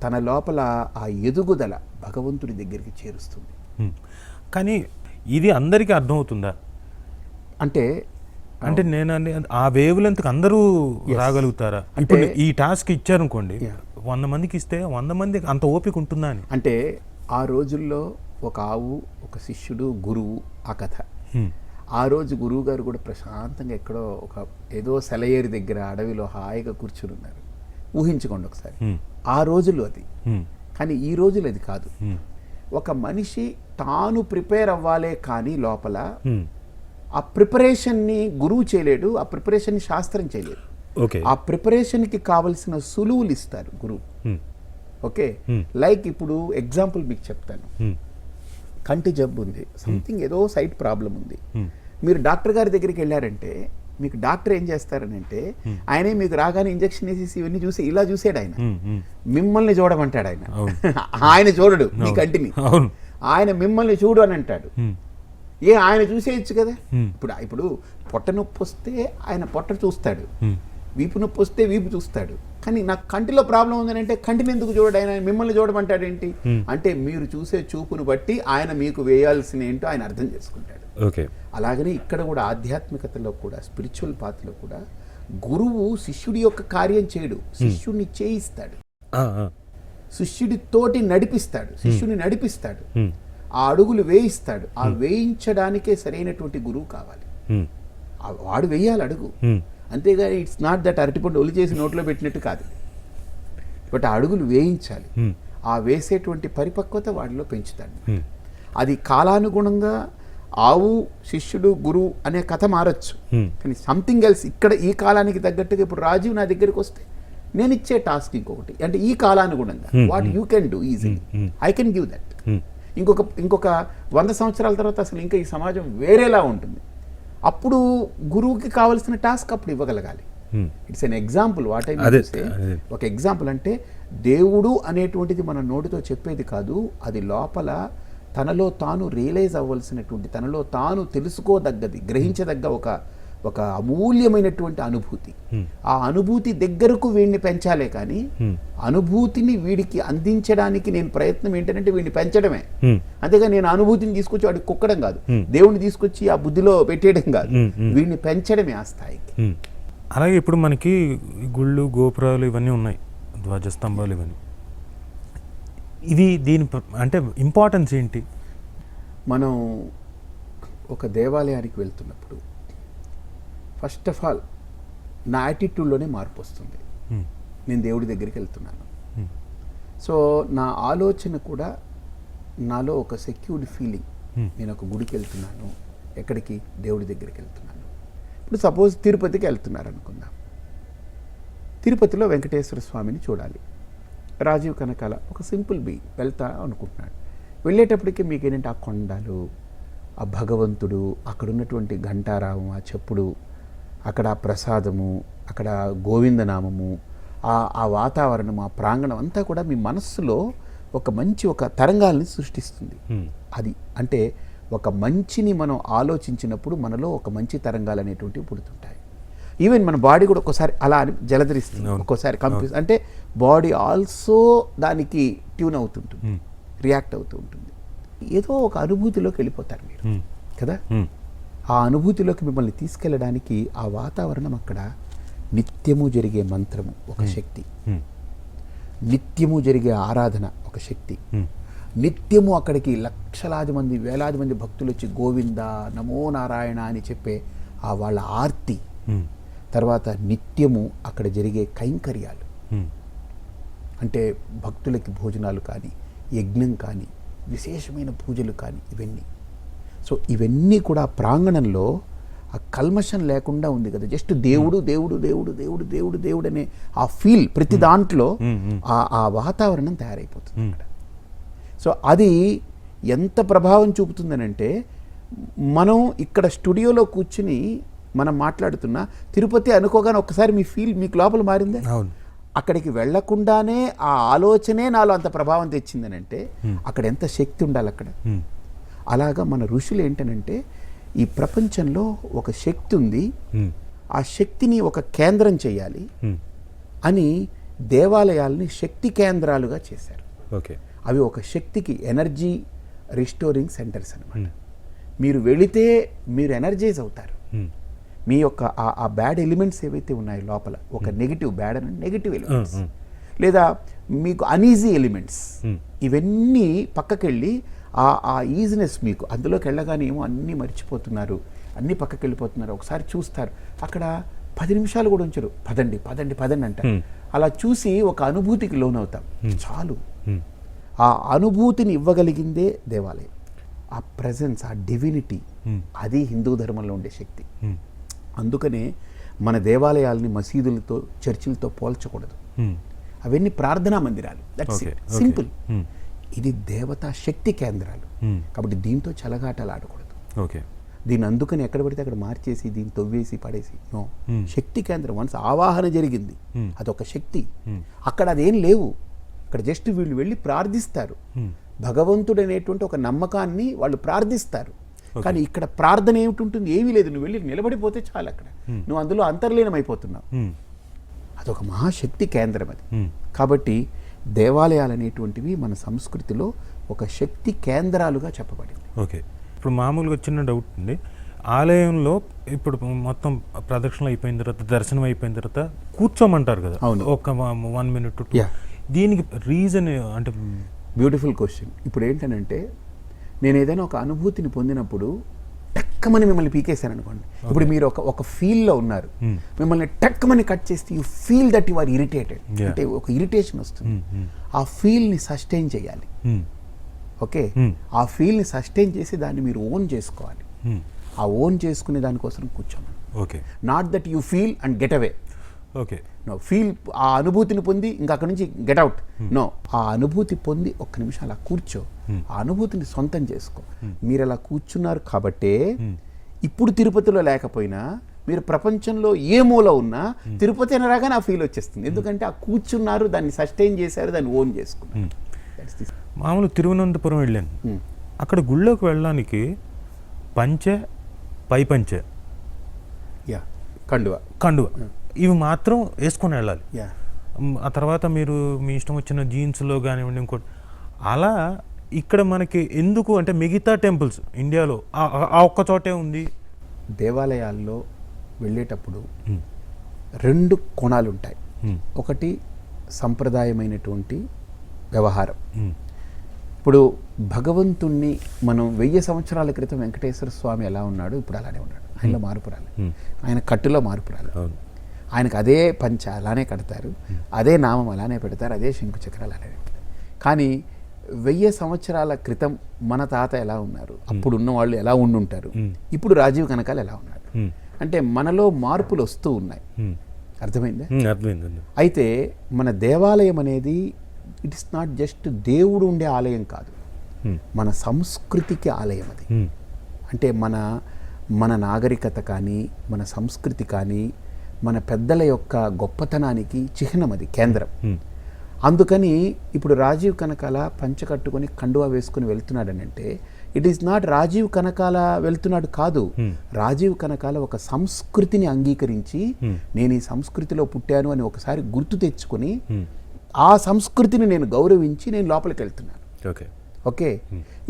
S2: తన లోపల ఆ ఎదుగుదల భగవంతుడి దగ్గరికి చేరుస్తుంది.
S1: కానీ ఇది అందరికీ అర్థమవుతుందా? అంటే నేను ఆ వేవ్ లెంత్కి అందరూ రాగలుగుతారా? అంటే ఈ టాస్క్ ఇచ్చారనుకోండి, 100 మందికి ఇస్తే 100 మందికి అంత ఓపిక ఉంటుందా అని.
S2: అంటే ఆ రోజుల్లో ఒక ఆవు, ఒక శిష్యుడు, గురువు, ఆ కథ. ఆ రోజు గురువు గారు కూడా ప్రశాంతంగా ఎక్కడో ఒక ఏదో సెలయేరు దగ్గర అడవిలో హాయిగా కూర్చుని ఉన్నారు. ఊహించుకోండి ఒకసారి, ఆ రోజుల్లో అది. కానీ ఈ రోజులు అది కాదు. ఒక మనిషి తాను ప్రిపేర్ అవ్వాలే కానీ లోపల ఆ ప్రిపరేషన్ని గురువు చేయలేడు, ఆ ప్రిపరేషన్ని శాస్త్రం చేయలేడు. ఆ ప్రిపరేషన్కి కావలసిన సులువులు ఇస్తారు గురువు. ఓకే, లైక్ ఇప్పుడు ఎగ్జాంపుల్ మీకు చెప్తాను. కంటి జబ్బు ఉంది, సంథింగ్ ఏదో సైట్ ప్రాబ్లం ఉంది. మీరు డాక్టర్ గారి దగ్గరికి వెళ్ళారంటే మీకు డాక్టర్ ఏం చేస్తారని అంటే, ఆయనే మీకు రాగానే ఇంజక్షన్ వేసేసి ఇవన్నీ చూసి ఇలా చూసాడు ఆయన, మిమ్మల్ని చూడమంటాడు ఆయన. ఆయన చూడడు మీ కంటిని, ఆయన మిమ్మల్ని చూడు అని అంటాడు. ఆయన చూసేయచ్చు కదా.
S1: Hmm.
S2: ఇప్పుడు పొట్ట నొప్పి వస్తే ఆయన పొట్ట చూస్తాడు,
S1: Hmm.
S2: వీపు నొప్పి వస్తే వీపు చూస్తాడు. కానీ నాకు కంటిలో ప్రాబ్లం ఉందని అంటే కంటిని ఎందుకు చూడడు ఆయన, మిమ్మల్ని చూడమంటాడేంటి? అంటే మీరు చూసే చూపును బట్టి ఆయన మీకు వేయాల్సిన ఏంటో ఆయన అర్థం చేసుకుంటాడు.
S1: ఓకే.
S2: అలాగనే ఇక్కడ కూడా ఆధ్యాత్మికతలో కూడా, స్పిరిచువల్ పాత్రలో కూడా గురువు శిష్యుడి యొక్క కార్యం చేయడు, శిష్యుడిని చేయిస్తాడు, శిష్యుడితోటి నడిపిస్తాడు, శిష్యుని నడిపిస్తాడు, ఆ అడుగులు వేయిస్తాడు. ఆ వేయించడానికే సరైనటువంటి గురువు కావాలి. వాడు వేయాలి అడుగు, అంతేగాని ఇట్స్ నాట్ దట్ అరటిపండు ఒలి చేసి నోట్లో పెట్టినట్టు కాదు. బట్ ఆ అడుగులు వేయించాలి. ఆ వేసేటువంటి పరిపక్వత వాడిలో పెంచుతాడు. అది కాలానుగుణంగా ఆవు శిష్యుడు గురువు అనే కథ మారచ్చు, కానీ సంథింగ్ ఎల్స్ ఇక్కడ ఈ కాలానికి తగ్గట్టుగా ఇప్పుడు రాజీవ్ నా దగ్గరికి వస్తే నేను ఇచ్చే టాస్క్ ఇంకొకటి, అంటే ఈ కాలానుగుణంగా what you can do easily, I can give that. ఇంకొక 100 సంవత్సరాల తర్వాత అసలు ఇంకా ఈ సమాజం వేరేలా ఉంటుంది. అప్పుడు గురువుకి కావాల్సిన టాస్క్ అప్పుడు ఇవ్వగలగాలి. It's an example what I mean to say. ఒక ఎగ్జాంపుల్ అంటే దేవుడు అనేటువంటిది మన నోటితో చెప్పేది కాదు, అది లోపల తనలో తాను రియలైజ్ అవ్వాల్సినటువంటి, తనలో తాను తెలుసుకోదగ్గది, గ్రహించదగ్గ ఒక అమూల్యమైనటువంటి అనుభూతి. ఆ అనుభూతి దగ్గరకు వీడిని పెంచాలే కానీ అనుభూతిని వీడికి అందించడానికి నేను ప్రయత్నం ఏంటంటే వీడిని పెంచడమే. అంతేగా నేను అనుభూతిని తీసుకొచ్చి వాడికి కుక్కడం కాదు, దేవుడిని తీసుకొచ్చి ఆ బుద్ధిలో పెట్టేయడం కాదు, వీడిని పెంచడమే ఆ స్థాయికి.
S1: అలాగే ఇప్పుడు మనకి గుళ్ళు గోపురాలు ఇవన్నీ ఉన్నాయి, ధ్వజస్తంభాలు ఇవన్నీ, ఇది దీని అంటే ఇంపార్టెన్స్ ఏంటి?
S2: మనం ఒక దేవాలయానికి వెళ్తున్నప్పుడు ఫస్ట్ ఆఫ్ ఆల్ నా యాటిట్యూడ్లోనే మార్పు వస్తుంది. నేను దేవుడి దగ్గరికి వెళ్తున్నాను, సో నా ఆలోచన కూడా నాలో ఒక సెక్యూర్డ్ ఫీలింగ్, నేను ఒక గుడికి వెళ్తున్నాను, ఎక్కడికి, దేవుడి దగ్గరికి వెళ్తున్నాను. ఇప్పుడు సపోజ్ తిరుపతికి వెళ్తున్నారు అనుకుందాం, తిరుపతిలో వెంకటేశ్వర స్వామిని చూడాలి, రాజీవ్ కనకాల ఒక సింపుల్ బీ వెళ్తా అనుకుంటున్నాడు. వెళ్ళేటప్పటికి మీకు ఏంటంటే ఆ కొండలు, ఆ భగవంతుడు, అక్కడ ఉన్నటువంటి ఘంటారావం, ఆ చెప్పుడు, అక్కడ ప్రసాదము, అక్కడ గోవిందనామము, ఆ వాతావరణం, ఆ ప్రాంగణం అంతా కూడా మీ మనస్సులో ఒక తరంగాల్ని సృష్టిస్తుంది. అది అంటే ఒక మంచిని మనం ఆలోచించినప్పుడు మనలో ఒక మంచి తరంగాలు అనేటువంటివి పుడుతుంటాయి. ఈవెన్ మన బాడీ కూడా ఒక్కోసారి అలా అని జలధరిస్తుంది, ఒక్కోసారి కంప్యూస్ అంటే బాడీ ఆల్సో దానికి ట్యూన్ అవుతుంటుంది, రియాక్ట్ అవుతూ ఉంటుంది. ఏదో ఒక అనుభూతిలోకి వెళ్ళిపోతారు మీరు కదా. ఆ అనుభూతిలోకి మిమ్మల్ని తీసుకెళ్ళడానికి ఆ వాతావరణం, అక్కడ నిత్యము జరిగే మంత్రము ఒక శక్తి, నిత్యము జరిగే ఆరాధన ఒక శక్తి, నిత్యము అక్కడికి లక్షలాది మంది వేలాది మంది భక్తులు వచ్చి గోవింద నమో నారాయణ అని చెప్పే ఆ వాళ్ళ ఆర్తి, తర్వాత నిత్యము అక్కడ జరిగే కైంకర్యాలు, అంటే భక్తులకి భోజనాలు కానీ, యజ్ఞం కానీ, విశేషమైన పూజలు కానీ, ఇవన్నీ. సో ఇవన్నీ కూడా ప్రాంగణంలో ఆ కల్మషం లేకుండా ఉంది కదా, జస్ట్ దేవుడు దేవుడు దేవుడు దేవుడు దేవుడు దేవుడు అనే ఆ ఫీల్ ప్రతి దాంట్లో ఆ వాతావరణం తయారైపోతుంది అక్కడ. సో అది ఎంత ప్రభావం చూపుతుందనంటే, మనం ఇక్కడ స్టూడియోలో కూర్చుని మనం మాట్లాడుతున్నా, తిరుపతి అనుకోగానే ఒక్కసారి మీ ఫీల్ మీకు లోపల మారిందే, అక్కడికి వెళ్లకుండానే ఆ ఆలోచనే నాలో అంత ప్రభావం తెచ్చిందనంటే అక్కడ ఎంత శక్తి ఉండాలి అక్కడ. అలాగా మన ఋషులు ఏంటనంటే, ఈ ప్రపంచంలో ఒక శక్తి ఉంది, ఆ శక్తిని ఒక కేంద్రం చేయాలి అని దేవాలయాల్ని శక్తి కేంద్రాలుగా చేశారు. అవి ఒక శక్తికి ఎనర్జీ రిస్టోరింగ్ సెంటర్స్ అన్నమాట. మీరు వెళితే మీరు ఎనర్జైజ్ అవుతారు. మీ యొక్క ఆ బ్యాడ్ ఎలిమెంట్స్ ఏవైతే ఉన్నాయో లోపల, ఒక నెగిటివ్, బ్యాడ్ అని నెగిటివ్ ఎలిమెంట్స్, లేదా మీకు అనీజీ ఎలిమెంట్స్, ఇవన్నీ పక్కకెళ్ళి ఆ ఈజినెస్ మీకు అందులోకి వెళ్ళగానే ఏమో అన్నీ మర్చిపోతున్నారు, అన్నీ పక్కకి వెళ్ళిపోతున్నారు. ఒకసారి చూస్తారు, అక్కడ 10 నిమిషాలు కూడా ఉంచరు, పదండి పదండి పదండి అంటారు. అలా చూసి ఒక అనుభూతికి లోనవుతాం చాలు. ఆ అనుభూతిని ఇవ్వగలిగిందే దేవాలయం. ఆ ప్రెజెన్స్, ఆ డివినిటీ, అది హిందూ ధర్మంలో ఉండే శక్తి. అందుకనే మన దేవాలయాల్ని మసీదులతో, చర్చిలతో పోల్చకూడదు. అవన్నీ ప్రార్థనా మందిరాలు, దట్స్ సింపుల్. ఇది దేవతా శక్తి కేంద్రాలు. కాబట్టి దీంతో చలగాటలు ఆడకూడదు. దీన్ని అందుకని ఎక్కడ పడితే అక్కడ మార్చేసి దీన్ని తవ్వేసి పడేసి, నో. శక్తి కేంద్రం వన్స్ ఆవాహన జరిగింది, అదొక శక్తి. అక్కడ అదేం లేవు, అక్కడ జస్ట్ వీళ్ళు వెళ్ళి ప్రార్థిస్తారు. భగవంతుడు అనేటువంటి ఒక నమ్మకాన్ని వాళ్ళు ప్రార్థిస్తారు. కానీ ఇక్కడ ప్రార్థన ఏమిటి ఉంటుంది? ఏమీ లేదు. నువ్వు వెళ్ళి నిలబడిపోతే చాలు. అక్కడ నువ్వు అందులో అంతర్లీనమైపోతున్నావు. అదొక మహాశక్తి కేంద్రం అది. కాబట్టి దేవాలయాలు అనేటువంటివి మన సంస్కృతిలో ఒక శక్తి కేంద్రాలుగా చెప్పబడింది.
S1: ఓకే. ఇప్పుడు మామూలుగా వచ్చిన డౌట్ అండి, ఆలయంలో ఇప్పుడు మొత్తం ప్రదక్షిణ అయిపోయిన తర్వాత, దర్శనం అయిపోయిన తర్వాత కూర్చోమంటారు కదా,
S2: అవును.
S1: ఒక 1 minute దీనికి రీజన్ అంటే?
S2: Beautiful question. ఇప్పుడు ఏంటనంటే, నేను ఏదైనా ఒక అనుభూతిని పొందినప్పుడు టక్కమని మిమ్మల్ని పీకేశాను అనుకోండి. ఇప్పుడు మీరు ఒక ఫీల్లో ఉన్నారు, మిమ్మల్ని టక్కమని కట్ చేస్తే you feel that you are irritated. అంటే ఒక ఇరిటేషన్ వస్తుంది. ఆ ఫీల్ని సస్టైన్ చేయాలి. ఓకే, ఆ ఫీల్ని సస్టైన్ చేసి దాన్ని మీరు ఓన్ చేసుకోవాలి. ఆ ఓన్ చేసుకునే దానికోసం కూర్చోమని.
S1: Okay.
S2: Not that you feel and get away.
S1: Okay.
S2: No, feel, ఆ అనుభూతిని పొంది ఇంకా అక్కడి నుంచి గెట్ అవుట్. నో, ఆ అనుభూతి పొంది ఒక్క నిమిషం అలా కూర్చో, ఆ అనుభూతిని సొంతం చేసుకో. మీరు అలా కూర్చున్నారు కాబట్టే ఇప్పుడు తిరుపతిలో లేకపోయినా, మీరు ప్రపంచంలో ఏ మూల ఉన్నా తిరుపతి అని రాగానే ఆ ఫీల్ వచ్చేస్తుంది. ఎందుకంటే ఆ కూర్చున్నారు, దాన్ని సస్టైన్ చేశారు, దాన్ని ఓన్ చేసుకున్నారు.
S1: మామూలు తిరువనంతపురం వెళ్ళాను, అక్కడ గుళ్ళోకి వెళ్ళడానికి పంచె, పై పంచె, కండువ ఇవి మాత్రం వేసుకొని వెళ్ళాలి. ఆ తర్వాత మీరు మీ ఇష్టం వచ్చిన జీన్స్లో కానివ్వండి ఇంకోటి అలా. ఇక్కడ మనకి ఎందుకు అంటే మిగతా టెంపుల్స్ ఇండియాలో ఆ ఒక్క చోటే ఉంది.
S2: దేవాలయాల్లో వెళ్ళేటప్పుడు 2 కోణాలు ఉంటాయి. ఒకటి సంప్రదాయమైనటువంటి వ్యవహారం. ఇప్పుడు భగవంతుణ్ణి మనం 1000 సంవత్సరాల క్రితం వెంకటేశ్వర స్వామి ఎలా ఉన్నాడు, ఇప్పుడు అలానే ఉన్నాడు. ఆయనలో మార్పు రాలేదు. ఆయన కట్టులో మార్పు రాలేదు. ఆయనకు అదే పంచ అలానే కడతారు, అదే నామం అలానే పెడతారు, అదే శంకు చక్రాలు అలానే పెడతారు. కానీ 1000 సంవత్సరాల క్రితం మన తాత ఎలా ఉన్నారు, అప్పుడు ఉన్న వాళ్ళు ఎలా ఉండుంటారు, ఇప్పుడు రాజీవ్ కనకాలు ఎలా ఉన్నారు. అంటే మనలో మార్పులు వస్తూ ఉన్నాయి. అర్థమైందా?
S1: అర్థమైందండి.
S2: అయితే మన దేవాలయం అనేది ఇట్ ఇస్ నాట్ జస్ట్ దేవుడు ఉండే ఆలయం కాదు, మన సంస్కృతికి ఆలయం అది. అంటే మన నాగరికత కానీ, మన సంస్కృతి కానీ, మన పెద్దల యొక్క గొప్పతనానికి చిహ్నం అది, కేంద్రం. అందుకని ఇప్పుడు రాజీవ్ కనకాల పంచ కట్టుకొని కండువా వేసుకుని వెళ్తున్నాడని అంటే it is not Rajeev Kanakala వెళ్తున్నాడు కాదు. రాజీవ్ కనకాల ఒక సంస్కృతిని అంగీకరించి నేను ఈ సంస్కృతిలో పుట్టాను అని ఒకసారి గుర్తు తెచ్చుకొని ఆ సంస్కృతిని నేను గౌరవించి నేను లోపలికి వెళ్తున్నాను. ఓకే,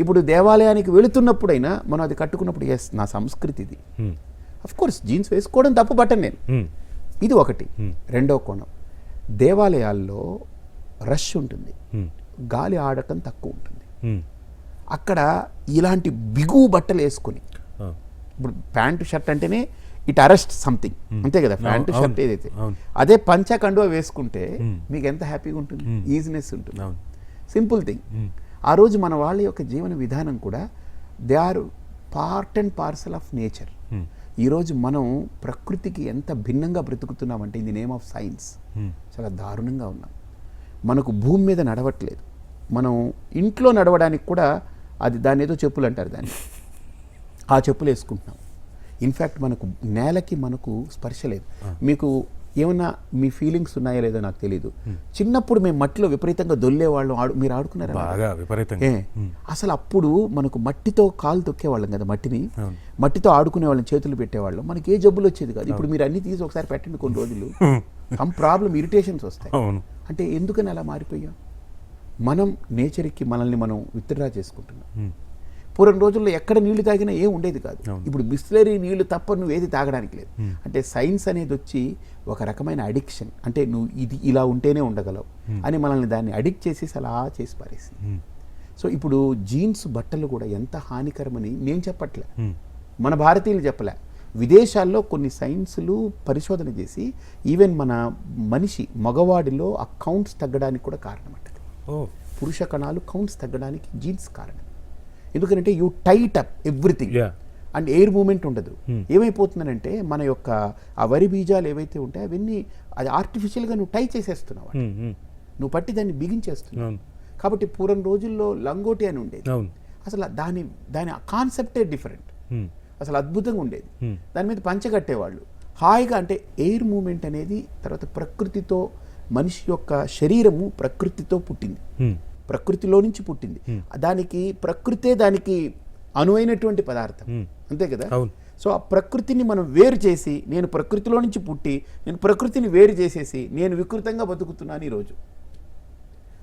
S2: ఇప్పుడు దేవాలయానికి వెళుతున్నప్పుడైనా మనం అది కట్టుకున్నప్పుడు ఎస్ నా సంస్కృతి ఇది. అఫ్ కోర్స్ జీన్స్ వేసుకోవడం తప్పు పట్టను నేను. ఇది ఒకటి. రెండో కోణం, దేవాలయాల్లో రష్ ఉంటుంది, గాలి ఆడటం తక్కువ ఉంటుంది. అక్కడ ఇలాంటి బిగువు బట్టలు వేసుకొని, ఇప్పుడు ప్యాంటు షర్ట్ అంటేనే ఇట్ అరెస్ట్ సంథింగ్, అంతే కదా. ప్యాంటు షర్ట్ ఏదైతే, అదే పంచా కండువా వేసుకుంటే మీకు ఎంత హ్యాపీగా ఉంటుంది, ఈజినెస్ ఉంటుంది. Simple thing. ఆ రోజు మన వాళ్ళ యొక్క జీవన విధానం కూడా they are part and parcel of nature. ఈరోజు మనం ప్రకృతికి ఎంత భిన్నంగా బ్రతుకుతున్నామంటే in the name of science చాలా దారుణంగా ఉన్నాం. మనకు భూమి మీద నడవట్లేదు, మనం ఇంట్లో నడవడానికి కూడా అది దాని ఏదో చెప్పులు అంటారు దాన్ని, ఆ చెప్పులు వేసుకుంటున్నాం. ఇన్ఫ్యాక్ట్ మనకు నేలకి మనకు స్పర్శ లేదు. మీకు ఏమన్నా మీ ఫీలింగ్స్ ఉన్నాయో లేదో నాకు తెలియదు. చిన్నప్పుడు మేము మట్టిలో విపరీతంగా దొల్లేవాళ్ళం, మీరు ఆడుకున్నారా? అసలు అప్పుడు మనకు మట్టితో కాలు తొక్కేవాళ్ళం కదా, మట్టితో ఆడుకునేవాళ్ళం, చేతులు పెట్టేవాళ్ళం, మనకి ఏ జబ్బులు వచ్చేది కాదు. ఇప్పుడు మీరు అన్ని తీసి ఒకసారి పెట్టండి, కొన్ని రోజులు సమ్ ప్రాబ్లం, ఇరిటేషన్స్ వస్తాయి. అంటే ఎందుకని అలా మారిపోయాం? మనం నేచర్కి మనల్ని మనం విత్డ్రా చేసుకుంటున్నాం. పూర్వం రోజుల్లో ఎక్కడ నీళ్లు తాగినా ఏం ఉండేది కాదు. ఇప్పుడు బిస్లరీ నీళ్లు తప్ప నువ్వు ఏది తాగడానికి లేదు. అంటే సైన్స్ అనేది వచ్చి ఒక రకమైన అడిక్షన్, అంటే నువ్వు ఇది ఇలా ఉంటేనే ఉండగలవు అని మనల్ని దాన్ని అడిక్ట్ చేసేసి అలా చేసి పారేసింది. సో ఇప్పుడు జీన్స్ బట్టలు కూడా ఎంత హానికరమని నేను చెప్పట్లే, మన భారతీయులు చెప్పలే, విదేశాల్లో కొన్ని సైన్సులు పరిశోధన చేసి ఈవెన్ మన మగవాడిలో ఆ కౌంట్స్ తగ్గడానికి కూడా కారణం అంటది. పురుష కణాలు కౌంట్స్ తగ్గడానికి జీన్స్ కారణం. ఎందుకంటే you tight up everything and air movement ఉండదు. ఏమైపోతుందంటే మన యొక్క ఆ వరి బీజాలు ఏవైతే ఉంటాయో అవన్నీ అది ఆర్టిఫిషియల్గా నువ్వు టై చేసేస్తున్నావు, నువ్వు పట్టి దాన్ని బిగించేస్తున్నావు. కాబట్టి పూర్వం రోజుల్లో లంగోటి అని ఉండేది, అసలు దాని కాన్సెప్టే డిఫరెంట్, అసలు అద్భుతంగా ఉండేది. దాని మీద పంచ కట్టేవాళ్ళు హాయిగా. అంటే ఎయిర్ మూమెంట్ అనేది తర్వాత ప్రకృతితో, మనిషి యొక్క శరీరము ప్రకృతితో పుట్టింది, ప్రకృతిలో నుంచి పుట్టింది. దానికి ప్రకృతే దానికి అనువైనటువంటి పదార్థం, అంతే కదా.
S1: అవును.
S2: సో ఆ ప్రకృతిని మనం వేరు చేసి, నేను ప్రకృతిలో నుంచి పుట్టి నేను ప్రకృతిని వేరు చేసేసి నేను వికృతంగా బతుకుతున్నాను ఈరోజు.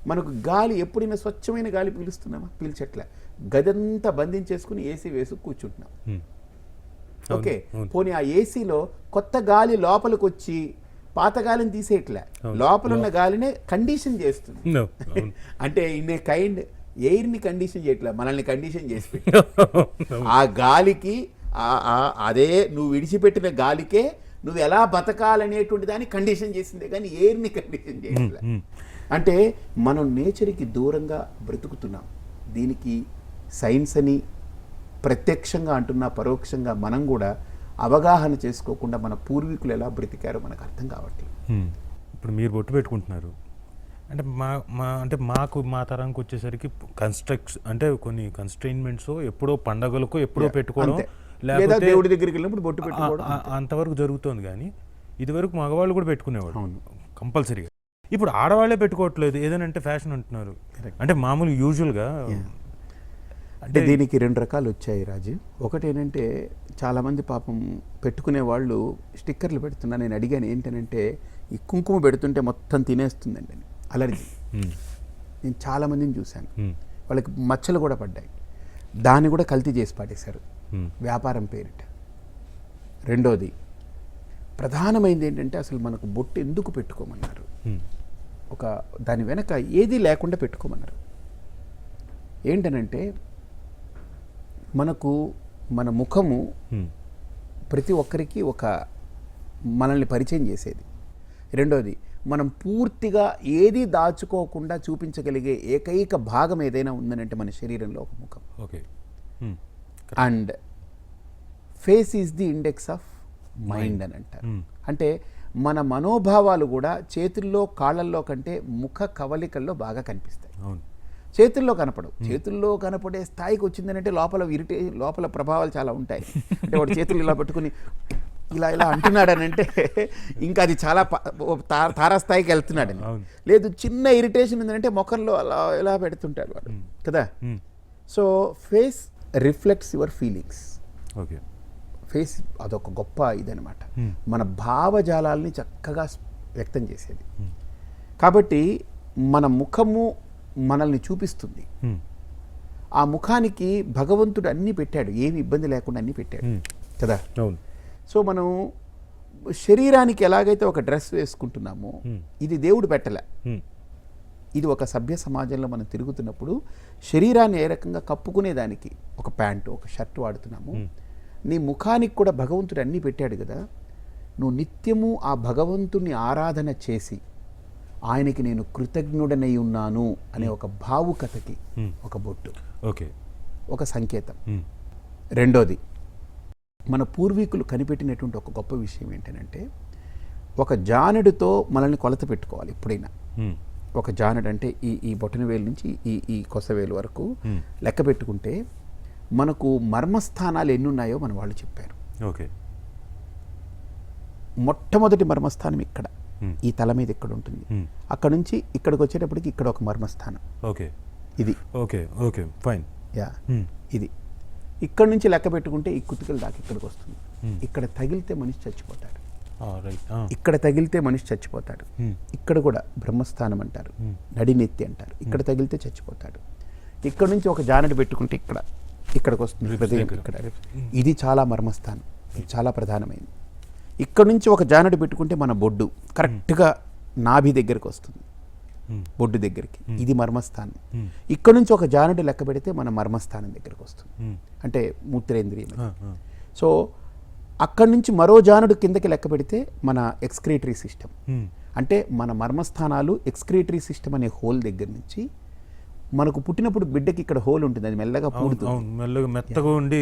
S2: మనకు గాలి ఎప్పుడైనా స్వచ్ఛమైన గాలి పీలుస్తున్నామా? పీల్చట్లే. గదంతా బంధించేసుకుని ఏసీ వేసి కూర్చుంటున్నాం. ఓకే, పోనీ ఆ ఏసీలో కొత్త గాలి లోపలికి వచ్చి పాత గాలిని తీసేయట్లే, లోపల ఉన్న గాలినే కండిషన్ చేస్తుంది. అంటే ఇన్ ఏ కైండ్ ఎయిర్ని కండిషన్ చేయట్లే, మనల్ని కండిషన్ చేసి పెట్టి ఆ గాలికి అదే నువ్వు విడిచిపెట్టిన గాలికే నువ్వు ఎలా బతకాలనేటువంటి దాన్ని కండిషన్ చేసిందే కానీ ఎయిర్ని కండిషన్ చేయట్లే. అంటే మనం నేచర్కి దూరంగా బ్రతుకుతున్నాం. దీనికి సైన్స్ అని ప్రత్యక్షంగా అంటున్నా, పరోక్షంగా మనం కూడా అవగాహన చేసుకోకుండా మన పూర్వీకులు ఎలా బ్రతికారో మనకు అర్థం కావట్లేదు.
S1: ఇప్పుడు మీరు బొట్టు పెట్టుకుంటున్నారు అంటే మా తరానికి వచ్చేసరికి అంటే కొన్ని కన్స్ట్రైన్మెంట్స్ ఎప్పుడో పండగలకు ఎప్పుడో పెట్టుకోవడం,
S2: లేదా దేవుడి దగ్గరికి వెళ్ళినప్పుడు బొట్టు పెట్టుకోవడం
S1: అంతవరకు జరుగుతుంది. కానీ ఇదివరకు మగవాళ్ళు కూడా పెట్టుకునేవాడు కంపల్సరీగా. ఇప్పుడు ఆడవాళ్లే పెట్టుకోవట్లేదు, ఏదైనా ఫ్యాషన్ అంటున్నారు. అంటే మామూలు యూజువల్గా
S2: అంటే దీనికి రెండు రకాలు వచ్చాయి రాజు. ఒకటి ఏంటంటే చాలామంది పాపం పెట్టుకునే వాళ్ళు స్టిక్కర్లు పెడుతున్నా. నేను అడిగాను ఏంటనంటే ఈ కుంకుమ పెడుతుంటే మొత్తం తినేస్తుందండి అని, అలర్జీ. నేను చాలామందిని చూశాను, వాళ్ళకి మచ్చలు కూడా పడ్డాయి. దాన్ని కూడా కల్తీ చేసి పాడేశారు వ్యాపారం పేరిట. రెండోది ప్రధానమైనది ఏంటంటే అసలు మనకు బొట్టు ఎందుకు పెట్టుకోమన్నారు, దాని వెనక ఏది లేకుండా పెట్టుకోమన్నారు. ఏంటనంటే మనకు మన ముఖము ప్రతి ఒక్కరికి ఒక మనల్ని పరిచయం చేసేది. రెండోది మనం పూర్తిగా ఏది దాచుకోకుండా చూపించగలిగే ఏకైక భాగం ఏదైనా ఉందనంటే మన శరీరంలో ఒక ముఖం.
S1: Okay.
S2: And face is the index of mind అని అంటారు. అంటే మన మనోభావాలు కూడా చేతుల్లో కాళ్ళల్లో కంటే ముఖ కవలికల్లో బాగా కనిపిస్తాయి. చేతుల్లో కనపడవు. చేతుల్లో కనపడే స్థాయికి వచ్చిందనంటే లోపల ప్రభావాలు చాలా ఉంటాయి. అంటే వాడు చేతులు ఇలా పట్టుకుని ఇలా ఇలా అంటున్నాడనంటే ఇంకా అది చాలా తారాస్థాయికి వెళ్తున్నాడని. లేదు, చిన్న ఇరిటేషన్ ఉందంటే ముఖంలో అలా ఎలా పెడుతుంటాడు వాడు కదా. So face reflects your feelings.
S1: Okay.
S2: Face అదొక గొప్ప ఇదనమాట, మన భావజాలాల్ని చక్కగా వ్యక్తం చేసేది. కాబట్టి మన ముఖము మనల్ని చూపిస్తుంది. ఆ ముఖానికి భగవంతుడు అన్నీ పెట్టాడు, ఏమి ఇబ్బంది లేకుండా అన్నీ పెట్టాడు కదా. సో మనం శరీరానికి ఎలాగైతే ఒక డ్రెస్ వేసుకుంటున్నామో ఇది దేవుడు పెట్టలే. ఇది ఒక సభ్య సమాజంలో మనం తిరుగుతున్నప్పుడు శరీరాన్ని ఏ రకంగా కప్పుకునేదానికి ఒక ప్యాంటు ఒక షర్ట్ వాడుతున్నాము, నీ ముఖానికి కూడా భగవంతుడు అన్నీ పెట్టాడు కదా. నువ్వు నిత్యము ఆ భగవంతుని ఆరాధన చేసి ఆయనకి నేను కృతజ్ఞుడనై ఉన్నాను అనే ఒక భావుకతకి ఒక బొట్టు,
S1: ఓకే,
S2: ఒక సంకేతం. రెండోది మన పూర్వీకులు కనిపెట్టినటువంటి ఒక గొప్ప విషయం ఏంటంటే ఒక జానెడుతో మనల్ని కొలత పెట్టుకోవాలి ఎప్పుడైనా. ఒక జానెడు అంటే ఈ బొటన వేలు నుంచి ఈ కొసవేలు వరకు లెక్క పెట్టుకుంటే మనకు మర్మస్థానాలు ఎన్ని ఉన్నాయో మన వాళ్ళు చెప్పారు.
S1: ఓకే.
S2: మొట్టమొదటి మర్మస్థానం ఇక్కడ, ఈ తల మీద ఇక్కడ ఉంటుంది. అక్కడ నుంచి ఇక్కడికి వచ్చేటప్పటికి ఇక్కడ ఒక మర్మస్థానం.
S1: ఓకే.
S2: ఇది
S1: ఓకే. Okay, fine.
S2: యా, ఇది ఇక్కడ నుంచి లెక్క పెట్టుకుంటే ఈ కుతికల దాకా ఇక్కడికి వస్తుంది. ఇక్కడ తగిలితే మనిషి చచ్చిపోతాడు. ఇక్కడ తగిలితే మనిషి చచ్చిపోతాడు. ఇక్కడ కూడా బ్రహ్మస్థానం అంటారు, నడినెత్తి అంటారు. ఇక్కడ తగిలితే చచ్చిపోతాడు. ఇక్కడ నుంచి ఒక జానెడు పెట్టుకుంటే ఇక్కడికి వస్తుంది హృదయం. ఇక్కడ ఇది చాలా మర్మస్థానం, చాలా ప్రధానమైనది. ఇక్కడ నుంచి ఒక జానెడు పెట్టుకుంటే మన బొడ్డు కరెక్ట్గా నాభి దగ్గరికి వస్తుంది, బొడ్డు దగ్గరికి. ఇది మర్మస్థానం. ఇక్కడ నుంచి ఒక జానెడు లెక్క పెడితే మన మర్మస్థానం దగ్గరికి వస్తుంది, అంటే మూత్రేంద్రియం. సో అక్కడి నుంచి మరో జానెడు కిందకి లెక్క పెడితే మన ఎక్స్క్రీటరీ సిస్టమ్, అంటే మన మర్మస్థానాలు ఎక్స్క్రీటరీ సిస్టమ్ అనే హోల్ దగ్గర నుంచి మనకు పుట్టినప్పుడు బిడ్డకి ఇక్కడ హోల్ ఉంటుంది, అది మెల్లగా పూడుతుంది.
S1: మెల్లగా మెత్తగా ఉండి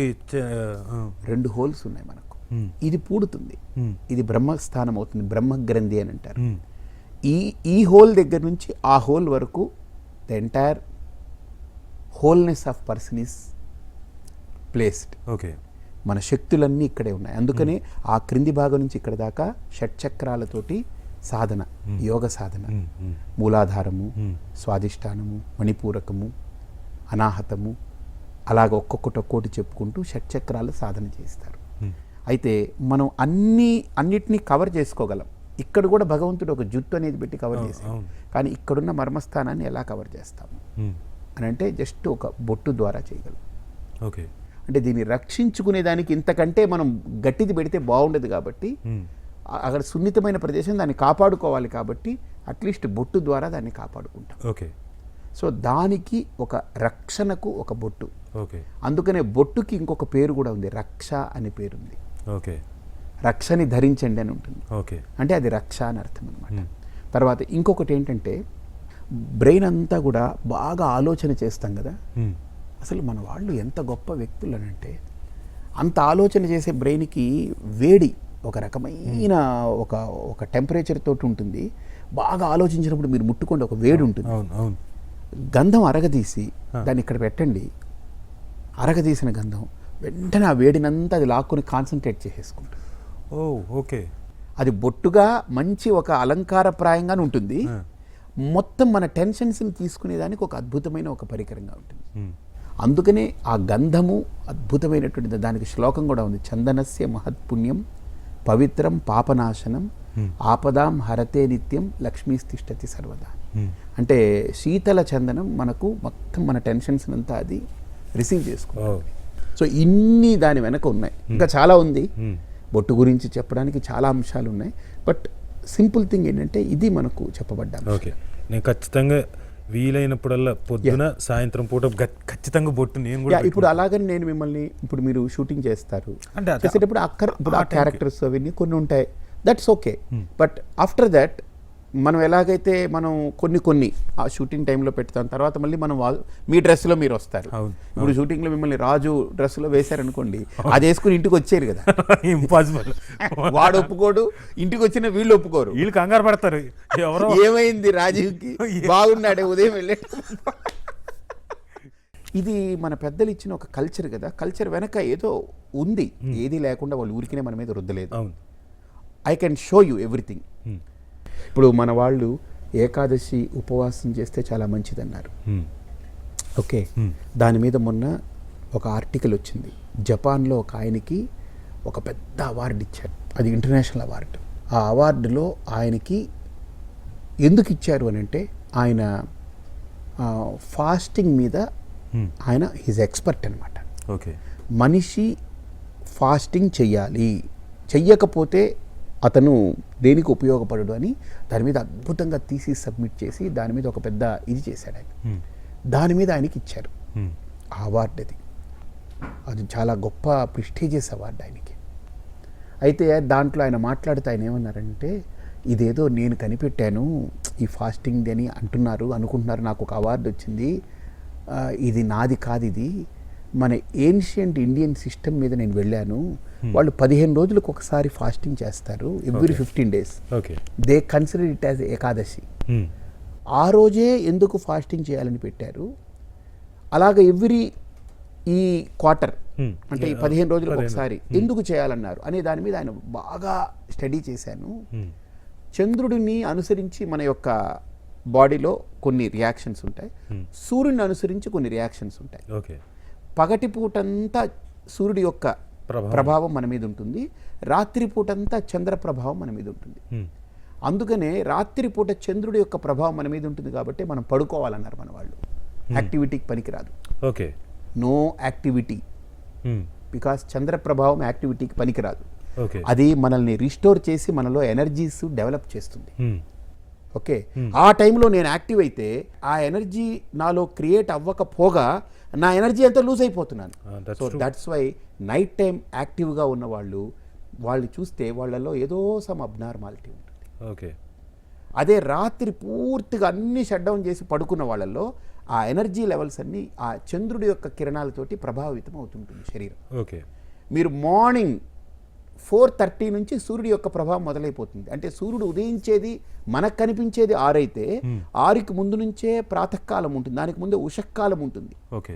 S2: 2 హోల్స్ ఉన్నాయి మనకు. ఇది పూడుతుంది, ఇది బ్రహ్మస్థానం అవుతుంది, బ్రహ్మగ్రంథి అని అంటారు. ఈ హోల్ దగ్గర నుంచి ఆ హోల్ వరకు the entire wholeness of person is placed.
S1: Okay.
S2: మన శక్తులన్నీ ఇక్కడే ఉన్నాయి. అందుకని ఆ క్రింది భాగం నుంచి ఇక్కడ దాకా షట్చక్రాలతోటి సాధన, యోగ సాధన, మూలాధారము, స్వాధిష్టానము, మణిపూరకము, అనాహతము, అలాగ ఒక్కొక్కటి చెప్పుకుంటూ షట్చక్రాలు సాధన చేస్తారు.
S1: Hmm.
S2: అయితే మనం అన్నిటినీ కవర్ చేసుకోగలం. ఇక్కడ కూడా భగవంతుడు ఒక జుట్టు అనేది పెట్టి కవర్ చేశాడు.
S1: అవును.
S2: కానీ ఇక్కడున్న మర్మస్థానాన్ని ఎలా కవర్ చేస్తాము అని అంటే జస్ట్ ఒక బొట్టు ద్వారా చేయగలం.
S1: ఓకే.
S2: అంటే దీన్ని రక్షించుకునేదానికి ఇంతకంటే మనం గట్టిది పెడితే బాగుండదు కాబట్టి అక్కడ సున్నితమైన ప్రదేశం దాన్ని కాపాడుకోవాలి కాబట్టి అట్లీస్ట్ బొట్టు ద్వారా దాన్ని కాపాడుకుంటాం.
S1: ఓకే.
S2: సో దానికి ఒక రక్షణకు ఒక బొట్టు.
S1: ఓకే.
S2: అందుకనే బొట్టుకి ఇంకొక పేరు కూడా ఉంది, రక్ష అనే పేరు ఉంది.
S1: ఓకే.
S2: రక్షని ధరించండి అని ఉంటుంది.
S1: ఓకే.
S2: అంటే అది రక్ష అని అర్థం అనమాట. తర్వాత ఇంకొకటి ఏంటంటే బ్రెయిన్ అంతా కూడా బాగా ఆలోచన చేస్తాం కదా. అసలు మన వాళ్ళు ఎంత గొప్ప వ్యక్తులు అని అంటే అంత ఆలోచన చేసే బ్రెయిన్కి వేడి ఒక రకమైన ఒక టెంపరేచర్ తోటి ఉంటుంది. బాగా ఆలోచించినప్పుడు మీరు ముట్టుకోండి ఒక వేడి ఉంటుంది. గంధం అరగదీసి దాన్ని ఇక్కడ పెట్టండి, అరగదీసిన గంధం వెంటనే ఆ వేడినంతా అది లాక్కుని కాన్సన్ట్రేట్ చేసేసుకుంటుంది.
S1: ఓ ఓకే.
S2: అది బొట్టుగా మంచి ఒక అలంకారప్రాయంగానే ఉంటుంది. మొత్తం మన టెన్షన్స్ని తీసుకునేదానికి ఒక అద్భుతమైన ఒక పరికరంగా ఉంటుంది. అందుకనే ఆ గంధము అద్భుతమైనటువంటిది. దానికి శ్లోకం కూడా ఉంది, చందనస్య మహత్పుణ్యం పవిత్రం పాపనాశనం ఆపదాం హరతే నిత్యం లక్ష్మీస్తిష్టతి సర్వదా. అంటే శీతల చందనం మనకు మొత్తం మన టెన్షన్స్ అంతా అది రిసీవ్ చేసుకుంటుంది. సో ఇన్ని దాని వెనక ఉన్నాయి. ఇంకా చాలా ఉంది, బొట్టు గురించి చెప్పడానికి చాలా అంశాలు ఉన్నాయి. బట్ సింపుల్ థింగ్ ఏంటంటే ఇది మనకు చెప్పబడ్డా.
S1: ఓకే. నేను ఖచ్చితంగా వీలైనప్పుడల్లా పొద్దున సాయంత్రం పూట ఖచ్చితంగా బొట్టు నేను కూడా
S2: ఇప్పుడు అలాగని నేను మిమ్మల్ని ఇప్పుడు మీరు షూటింగ్ చేస్తారు చేసేటప్పుడు ఇప్పుడు ఆ క్యారెక్టర్స్ అవన్నీ కొన్ని ఉంటాయి, that's okay. But after that మనం ఎలాగైతే మనం కొన్ని ఆ షూటింగ్ టైంలో పెడతాం, తర్వాత మళ్ళీ మనం మీ డ్రెస్లో మీరు వస్తారు. ఇప్పుడు షూటింగ్లో మిమ్మల్ని రాజు డ్రెస్లో వేశారనుకోండి, అది వేసుకుని ఇంటికి వచ్చారు కదా,
S1: ఇంపాసిబుల్.
S2: వాడు ఒప్పుకోడు, ఇంటికి వచ్చిన వీళ్ళు ఒప్పుకోరు,
S1: వీళ్ళు కంగారు పడతారు. ఎవరో
S2: ఏమైంది రాజీవ్కి, బాగున్నాడే ఉదయం వెళ్ళే. ఇది మన పెద్దలు ఇచ్చిన ఒక కల్చర్ కదా. కల్చర్ వెనక ఏదో ఉంది, ఏది లేకుండా వాళ్ళు ఊరికినే మన మీద రుద్దలేదు. I can show you everything. ఇప్పుడు మన వాళ్ళు ఏకాదశి ఉపవాసం చేస్తే చాలా మంచిదన్నారు. ఓకే. దాని మీద మొన్న ఒక ఆర్టికల్ వచ్చింది. జపాన్లో ఒక ఆయనకి ఒక పెద్ద అవార్డు ఇచ్చారు, అది ఇంటర్నేషనల్ అవార్డు. ఆ అవార్డులో ఆయనకి ఎందుకు ఇచ్చారు అని అంటే ఆయన ఫాస్టింగ్ మీద ఆయన హిజ్ ఎక్స్పర్ట్ అనమాట.
S1: ఓకే.
S2: మనిషి ఫాస్టింగ్ చెయ్యాలి, చెయ్యకపోతే అతను దేనికి ఉపయోగపడడు అని దాని మీద అద్భుతంగా తీసి సబ్మిట్ చేసి దాని మీద ఒక పెద్ద ఇది చేశాడు ఆయన. దాని మీద ఆయనకి ఇచ్చారు ఆ అవార్డు. అది చాలా గొప్ప ప్రెస్టీజియస్ అవార్డు ఆయనకి. అయితే దాంట్లో ఆయన మాట్లాడుతూ ఆయన ఏమన్నారంటే, ఇదేదో నేను కనిపెట్టాను ఈ ఫాస్టింగ్ అని అనుకుంటున్నారు, నాకు ఒక అవార్డు వచ్చింది, ఇది నాది కాదు, ఇది మన ఏన్షియంట్ ఇండియన్ సిస్టమ్ మీద నేను వెళ్ళాను. వాళ్ళు 15 రోజులకు ఒకసారి ఫాస్టింగ్ చేస్తారు, every 15 days. They consider it as Ekadashi. ఆ రోజే ఎందుకు ఫాస్టింగ్ చేయాలని పెట్టారు, అలాగ ఈ క్వార్టర్ అంటే ఈ 15 రోజులకు ఒకసారి ఎందుకు చేయాలన్నారు అనే దాని మీద ఆయన బాగా స్టడీ చేశాను. చంద్రుడిని అనుసరించి మన యొక్క బాడీలో కొన్ని రియాక్షన్స్ ఉంటాయి, సూర్యుని అనుసరించి కొన్ని రియాక్షన్స్ ఉంటాయి. పగటిపూటంతా సూర్యుడి యొక్క ప్రభావం మన మీద ఉంటుంది, రాత్రిపూటంతా చంద్ర ప్రభావం మన మీద ఉంటుంది. అందుకనే రాత్రిపూట చంద్రుడి యొక్క ప్రభావం మన మీద ఉంటుంది కాబట్టి మనం పడుకోవాలన్నారు మన వాళ్ళు. యాక్టివిటీకి పనికిరాదు.
S1: ఓకే.
S2: నో యాక్టివిటీ, బికాస్ చంద్ర ప్రభావం యాక్టివిటీకి పనికిరాదు. అది మనల్ని రిస్టోర్ చేసి మనలో ఎనర్జీస్ డెవలప్ చేస్తుంది. ఓకే. ఆ టైంలో నేను యాక్టివ్ అయితే ఆ ఎనర్జీ నాలో క్రియేట్ అవ్వకపోగా నా ఎనర్జీ అంతా లూజ్ అయిపోతున్నాను. So that's why night time యాక్టివ్గా ఉన్న వాళ్ళు చూస్తే వాళ్ళలో ఏదో సమ్ అబ్నార్మాలిటీ ఉంటుంది.
S1: ఓకే.
S2: అదే రాత్రి పూర్తిగా అన్ని షట్ డౌన్ చేసి పడుకున్న వాళ్ళల్లో ఆ ఎనర్జీ లెవెల్స్ అన్నీ ఆ చంద్రుడి యొక్క కిరణాలతోటి ప్రభావితం అవుతుంటుంది శరీరం.
S1: ఓకే.
S2: మీరు మార్నింగ్ 4:30 నుంచి సూర్యుడి యొక్క ప్రభావం మొదలైపోతుంది. అంటే సూర్యుడు ఉదయించేది మనకు కనిపించేది 6 అయితే 6కి ముందు నుంచే ప్రాతకాలం ఉంటుంది, దానికి ముందే ఉషకాలం ఉంటుంది.
S1: ఓకే.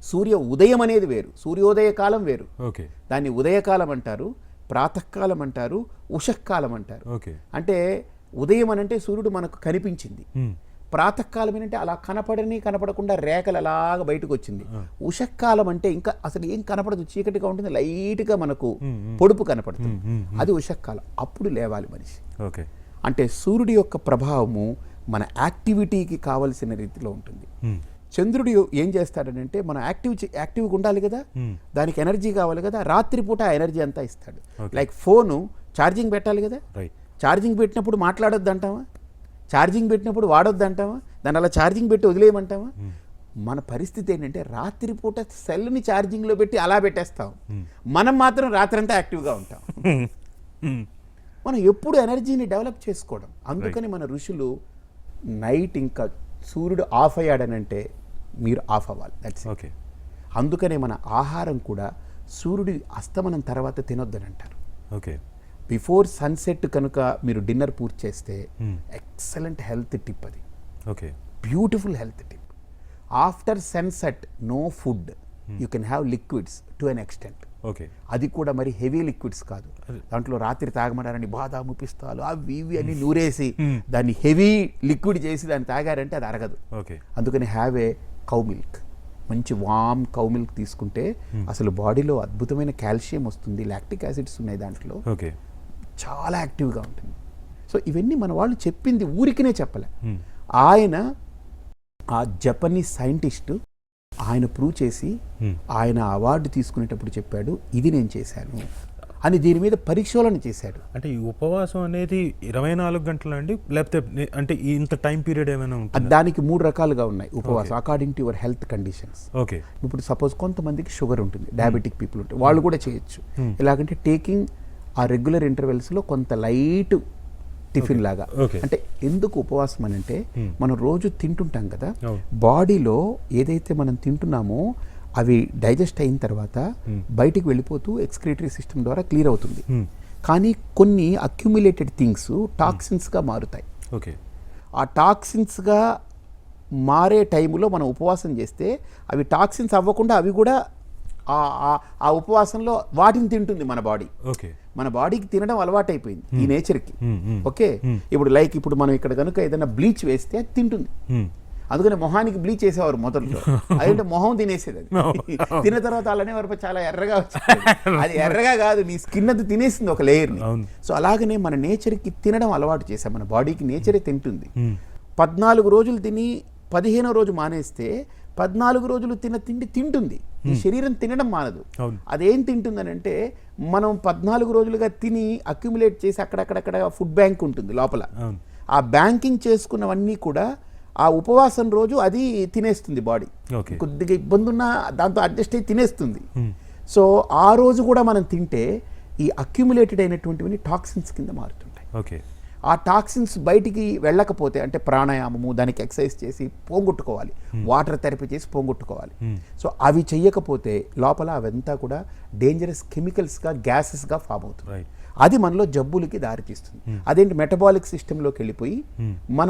S2: సూర్య ఉదయం అనేది వేరు, సూర్యోదయ కాలం వేరు.
S1: ఓకే.
S2: దాన్ని ఉదయకాలం అంటారు, ప్రాతకాలం అంటారు, ఉషకాలం అంటారు.
S1: ఓకే.
S2: అంటే ఉదయం అనంటే సూర్యుడు మనకు కనిపించింది, ప్రాతకాలం ఏంటంటే అలా కనపడకుండా రేఖలు అలాగ బయటకు వచ్చింది. ఉషకాలం అంటే ఇంకా అసలు ఏం కనపడదు, చీకటిగా ఉంటుంది, లైట్గా మనకు పొడుపు కనపడుతుంది, అది ఉషకాలం. అప్పుడు లేవాలి మనిషి.
S1: ఓకే.
S2: అంటే సూర్యుడి యొక్క ప్రభావము మన యాక్టివిటీకి కావలసిన రీతిలో ఉంటుంది. చంద్రుడు ఏం చేస్తాడనంటే మనం యాక్టివ్గా ఉండాలి కదా, దానికి ఎనర్జీ కావాలి కదా, రాత్రిపూట ఆ ఎనర్జీ అంతా ఇస్తాడు. లైక్ ఫోను ఛార్జింగ్ పెట్టాలి కదా, ఛార్జింగ్ పెట్టినప్పుడు మాట్లాడొద్దు అంటామా, ఛార్జింగ్ పెట్టినప్పుడు వాడొద్దు అంటామా, దాన్ని అలా ఛార్జింగ్ పెట్టి వదిలేయమంటామా? మన పరిస్థితి ఏంటంటే రాత్రిపూట సెల్ని ఛార్జింగ్లో పెట్టి అలా పెట్టేస్తాం, మనం మాత్రం రాత్రంతా యాక్టివ్గా ఉంటాం. మనం ఎప్పుడు ఎనర్జీని డెవలప్ చేసుకోవడం. అందుకని మన ఋషులు నైట్ ఇంకా సూర్యుడు ఆఫ్ అయ్యాడనంటే మీరు ఆఫ్ అవ్వాలి. That's
S1: okay.
S2: అందుకనే మన ఆహారం కూడా సూర్యుడి అస్తమనం తర్వాత తినొద్దని అంటారు.
S1: ఓకే.
S2: బిఫోర్ సన్సెట్ కనుక మీరు డిన్నర్ పూర్తి చేస్తే ఎక్సలెంట్ హెల్త్ టిప్ అది.
S1: Okay.
S2: Beautiful health tip. After sunset no food, you can have liquids to an extent.
S1: Okay.
S2: అది కూడా మరి హెవీ లిక్విడ్స్ కాదు. దాంట్లో రాత్రి తాగమన్నారని బాదాము పిస్తాలు అవి ఇవి అన్ని నూరేసి దాన్ని హెవీ లిక్విడ్ చేసి దాన్ని తాగారంటే అది అరగదు.
S1: ఓకే.
S2: అందుకని హ్యావ్ ఏ కౌ మిల్క్, మంచి వామ్ కౌ మిల్క్ తీసుకుంటే అసలు బాడీలో అద్భుతమైన కాల్షియం వస్తుంది, లాక్టిక్ యాసిడ్స్ ఉన్నాయి దాంట్లో.
S1: ఓకే.
S2: చాలా యాక్టివ్గా ఉంటుంది. సో ఇవన్నీ మన వాళ్ళు చెప్పింది ఊరికినే చెప్పలే. ఆయన ఆ జపనీస్ సైంటిస్ట్ ఆయన ప్రూవ్ చేసి ఆయన అవార్డు తీసుకునేటప్పుడు చెప్పాడు, ఇది నేను చేశాను అని, దీని మీద పరిశోధన చేశాడు.
S1: అంటే ఈ ఉపవాసం అనేది 24 గంటలు అండి, లేకపోతే అంటే ఇంత టైం పీరియడ్ ఏమైనా ఉంటుంది?
S2: దానికి 3 రకాలుగా ఉన్నాయి ఉపవాసం, according to your health conditions.
S1: Okay.
S2: ఇప్పుడు సపోజ్ కొంతమందికి షుగర్ ఉంటుంది, డయాబెటిక్ పీపుల్ ఉంటుంది, వాళ్ళు కూడా చేయొచ్చు. ఎలాగంటే టేకింగ్ ఆ రెగ్యులర్ ఇంటర్వెల్స్లో కొంత లైట్ టిఫిన్ లాగా. అంటే ఎందుకు ఉపవాసం అని అంటే మనం రోజు తింటుంటాం కదా, బాడీలో ఏదైతే మనం తింటున్నామో అవి డైజెస్ట్ అయిన తర్వాత బయటికి వెళ్ళిపోతూ ఎక్స్క్రీటరీ సిస్టమ్ ద్వారా క్లియర్ అవుతుంది. కానీ కొన్ని అక్యుములేటెడ్ థింగ్స్ టాక్సిన్స్గా మారుతాయి.
S1: ఓకే.
S2: ఆ టాక్సిన్స్గా మారే టైంలో మనం ఉపవాసం చేస్తే అవి టాక్సిన్స్ అవ్వకుండా అవి కూడా ఆ ఉపవాసంలో వాటిని తింటుంది మన బాడీ.
S1: ఓకే.
S2: మన బాడీకి తినడం అలవాటైపోయింది ఈ నేచర్కి. ఓకే. ఇప్పుడు మనం ఇక్కడ కనుక ఏదైనా బ్లీచ్ వేస్తే అది తింటుంది. అందుకని మొహానికి బ్లీచ్ వేసేవారు మొదట్లో, అదంటే మొహం తినేసేది. అది తిన్న తర్వాత అలానే వరకు చాలా ఎర్రగా వచ్చింది. అది ఎర్రగా కాదు, నీ స్కిన్ అది తినేసింది ఒక లేయర్ని. సో అలాగనే మన నేచర్కి తినడం అలవాటు చేసాం, మన బాడీకి నేచరే తింటుంది. 14 రోజులు తిని 15వ రోజు మానేస్తే 14 రోజులు తిన్న తిండి తింటుంది, ఈ శరీరం తినడం మానదు. అదేం తింటుందని అంటే మనం 14 రోజులుగా తిని అక్యుములేట్ చేసి అక్కడక్కడక్కడ ఫుడ్ బ్యాంక్ ఉంటుంది లోపల, ఆ బ్యాంకింగ్ చేసుకున్నవన్నీ కూడా ఆ ఉపవాసం రోజు అది తినేస్తుంది బాడీ. కొద్దిగా ఇబ్బంది ఉన్నా దాంతో అడ్జస్ట్ అయ్యి తినేస్తుంది. సో ఆ రోజు కూడా మనం తింటే ఈ అక్యుములేటెడ్ అయినటువంటివన్నీ టాక్సిన్స్ కింద మారుతుంటాయి.
S1: ఓకే.
S2: ఆ టాక్సిన్స్ బయటికి వెళ్ళకపోతే అంటే ప్రాణాయామము, దానికి ఎక్సర్సైజ్ చేసి పోగొట్టుకోవాలి, వాటర్ థెరపీ చేసి పోగొట్టుకోవాలి. సో అవి చెయ్యకపోతే లోపల అవంతా కూడా డేంజరస్ కెమికల్స్గా గ్యాసెస్గా ఫామ్ అవుతుంది. అది మనలో జబ్బులకి దారితీస్తుంది. అదేంటి మెటబాలిక్ సిస్టంలోకి వెళ్ళిపోయి మన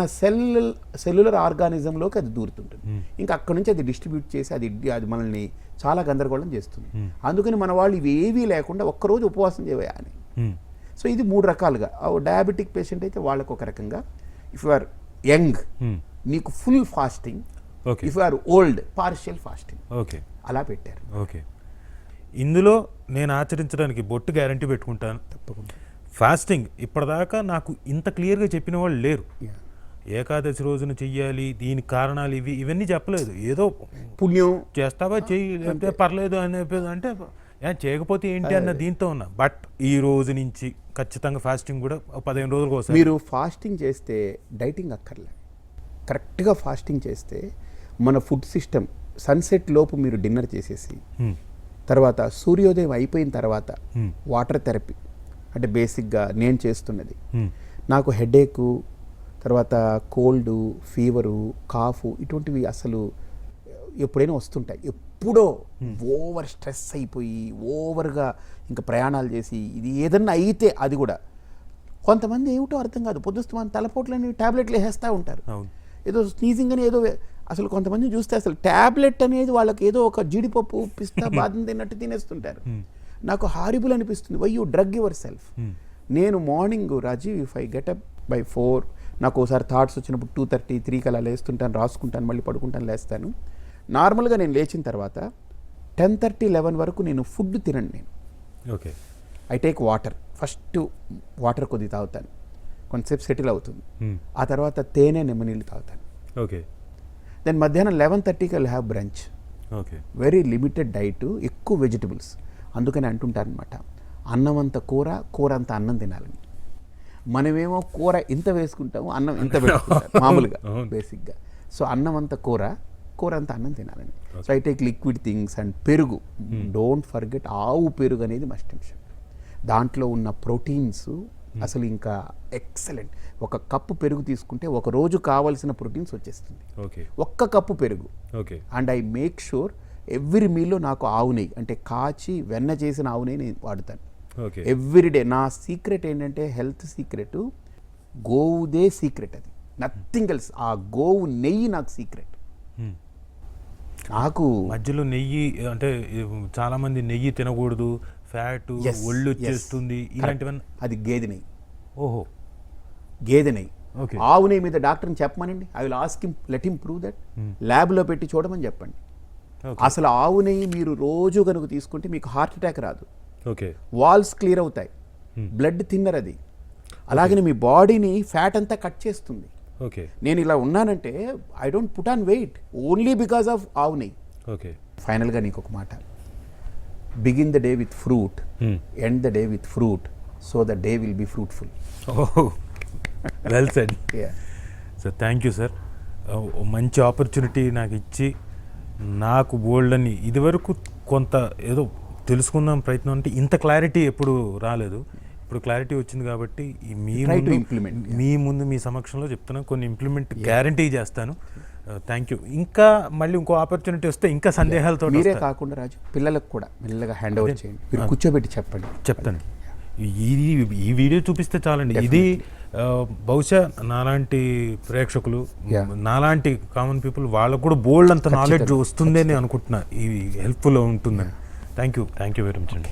S2: సెల్యులర్ ఆర్గానిజంలోకి అది దూరుతుంటుంది. ఇంకా అక్కడ నుంచి అది డిస్ట్రిబ్యూట్ చేసి అది మనల్ని చాలా గందరగోళం చేస్తుంది. అందుకని మన వాళ్ళు ఇవి ఏవీ లేకుండా ఒక్కరోజు ఉపవాసం చేయాలి. సో ఇది 3 రకాలుగా. డయాబెటిక్ పేషెంట్ అయితే వాళ్ళకు ఒక రకంగా, ఇఫ్ యు ఆర్ యంగ్ నీకు full fasting, if you are old partial fasting.
S1: Okay.
S2: అలా పెట్టారు.
S1: ఓకే. ఇందులో నేను ఆచరించడానికి బొట్టు గ్యారంటీ పెట్టుకుంటాను.
S2: తప్పకుండా.
S1: ఫాస్టింగ్ ఇప్పటిదాకా నాకు ఇంత క్లియర్గా చెప్పిన వాళ్ళు లేరు. ఏకాదశి రోజున చెయ్యాలి, దీనికి కారణాలు ఇవన్నీ చెప్పలేదు. ఏదో
S2: పుణ్యం
S1: చేస్తావా చెయ్యి, లేకపోతే పర్లేదు అని అంటే చేయకపోతే ఏంటి అన్న దీంతో ఉన్నా. బట్ ఈ రోజు నుంచి ఖచ్చితంగా ఫాస్టింగ్ కూడా 15 రోజుల కోసం.
S2: మీరు ఫాస్టింగ్ చేస్తే డైటింగ్ అక్కర్లే, కరెక్ట్గా ఫాస్టింగ్ చేస్తే మన ఫుడ్ సిస్టమ్ సన్సెట్ లోపు మీరు డిన్నర్ చేసేసి తర్వాత సూర్యోదయం అయిపోయిన తర్వాత వాటర్ థెరపీ అంటే బేసిక్గా నేను చేస్తున్నది, నాకు హెడేకు, తర్వాత కోల్డ్, ఫీవరు, కాఫ్ ఇటువంటివి అసలు ఎప్పుడైనా వస్తుంటాయి. ఎప్పుడో ఓవర్ స్ట్రెస్ అయిపోయి ఓవర్గా ఇంకా ప్రయాణాలు చేసి ఇది ఏదన్నా అయితే అది కూడా కొంతమంది ఏమిటో అర్థం కాదు, పొద్దుస్తమాన తలపోట్లని ట్యాబ్లెట్లు వేసేస్తూ ఉంటారు. ఏదో స్నీజింగ్ అని ఏదో అసలు కొంతమంది చూస్తే అసలు ట్యాబ్లెట్ అనేది వాళ్ళకి ఏదో ఒక జీడిపప్పు పిస్తా బాదం తిన్నట్టు తినేస్తుంటారు. నాకు హారిబుల్ అనిపిస్తుంది. Why you drug yourself. నేను morning Rajiv if I get up by 4 నాకు ఒకసారి థాట్స్ వచ్చినప్పుడు 2:30, 3కి అలా లేస్తుంటాను, రాసుకుంటాను, మళ్ళీ పడుకుంటాను, లేస్తాను. నార్మల్గా నేను లేచిన తర్వాత 10:30, 11 వరకు నేను ఫుడ్ తినండి. నేను
S1: okay.
S2: I take water. First water కొద్ది తాగుతాను, కొంతసేపు సెటిల్ అవుతుంది. ఆ తర్వాత తేనె, నిమ్మనీళ్ళు తాగుతాను.
S1: ఓకే.
S2: దెన్ మధ్యాహ్నం 11:30కి I have brunch.
S1: Okay.
S2: Very limited diet, ఎక్కువ వెజిటబుల్స్. అందుకని అంటుంటారనమాట, అన్నం అంత కూర, కూర అంత అన్నం తినాలని. మనమేమో కూర ఇంత వేసుకుంటాము, అన్నం ఇంత పెట్టుకుంటాం మామూలుగా బేసిక్గా. సో అన్నం అంత కూర, కూర అంత అన్నం తినాలని. So I take liquid things and పెరుగు. డోంట్ ఫర్గెట్, ఆవు పెరుగు అనేది మస్ట్ అండ్ షుడ్. దాంట్లో ఉన్న ప్రోటీన్స్ అసలు ఇంకా ఎక్సలెంట్. ఒక కప్పు పెరుగు తీసుకుంటే ఒక రోజు కావాల్సిన ప్రోటీన్స్ వచ్చేస్తుంది.
S1: ఓకే.
S2: ఒక్క కప్పు పెరుగు.
S1: Okay.
S2: And I make sure every మీల్లో నాకు ఆవు నెయ్యి, అంటే కాచి వెన్న చేసిన ఆవు నెయ్యి నేను వాడుతాను
S1: ఓకే.
S2: ఎవ్రీడే. నా సీక్రెట్ ఏంటంటే, హెల్త్ సీక్రెట్ గోవుదే సీక్రెట్, అది నథింగ్ ఎల్స్. ఆ గోవు నెయ్యి నాకు సీక్రెట్. నాకు
S1: మధ్యలో నెయ్యి అంటే చాలా మంది నెయ్యి తినకూడదు, ఫ్యాట్, ఒళ్ళు వచ్చేస్తుంది, ఇలాంటివన్నీ.
S2: అది గేదె నెయ్యి.
S1: ఓహో,
S2: గేదె నెయ్యి.
S1: ఓకే.
S2: ఆవు నెయ్యి మీద డాక్టర్ని చెప్పమనండి, I will ask him, let him prove that. ల్యాబ్లో పెట్టి చూడమని చెప్పండి. అసలు ఆవు నెయ్యి మీరు రోజు కనుక తీసుకుంటే మీకు హార్ట్ అటాక్ రాదు.
S1: ఓకే.
S2: వాల్స్ క్లియర్ అవుతాయి, బ్లడ్ థిన్నర్ అది. అలాగని మీ బాడీని ఫ్యాట్ అంతా కట్ చేస్తుంది.
S1: ఓకే.
S2: నేను ఇలా ఉన్నానంటే I don't put on weight only because of ఆవు నెయ్యి.
S1: ఓకే.
S2: ఫైనల్గా నీకు ఒక మాట, begin the day with fruit, end the day with fruit, so the day will be fruitful.
S1: ఓహో, well said. Sir thank you sir. మంచి opportunity నాకు ఇచ్చి, నాకు బోల్డ్ అని ఇదివరకు కొంత ఏదో తెలుసుకుందాం ప్రయత్నం, అంటే ఇంత క్లారిటీ ఎప్పుడు రాలేదు. ఇప్పుడు క్లారిటీ వచ్చింది కాబట్టి మీ ముందు మీ సమక్షంలో చెప్తున్నాను, కొన్ని ఇంప్లిమెంట్ గ్యారంటీ చేస్తాను. Thank you. ఇంకా మళ్ళీ ఇంకో ఆపర్చునిటీ వస్తే ఇంకా సందేహాలతో
S2: మీరే కాకుండా రాజు, పిల్లలకు కూడా మెల్లగా హ్యాండ్ ఓవర్ చేయండి, మీరు కూర్చోబెట్టి చెప్పండి.
S1: చెప్తాను. ఈ వీడియో చూపిస్తే చాలండి. ఇది బహుశా నాలాంటి ప్రేక్షకులు, నాలాంటి కామన్ పీపుల్, వాళ్ళకు కూడా బోల్డ్ అంత నాలెడ్జ్ వస్తుందని అనుకుంటున్నా. ఇది హెల్ప్ఫుల్ ఉంటుందని. థ్యాంక్ యూ వెరీ మచ్ అండి.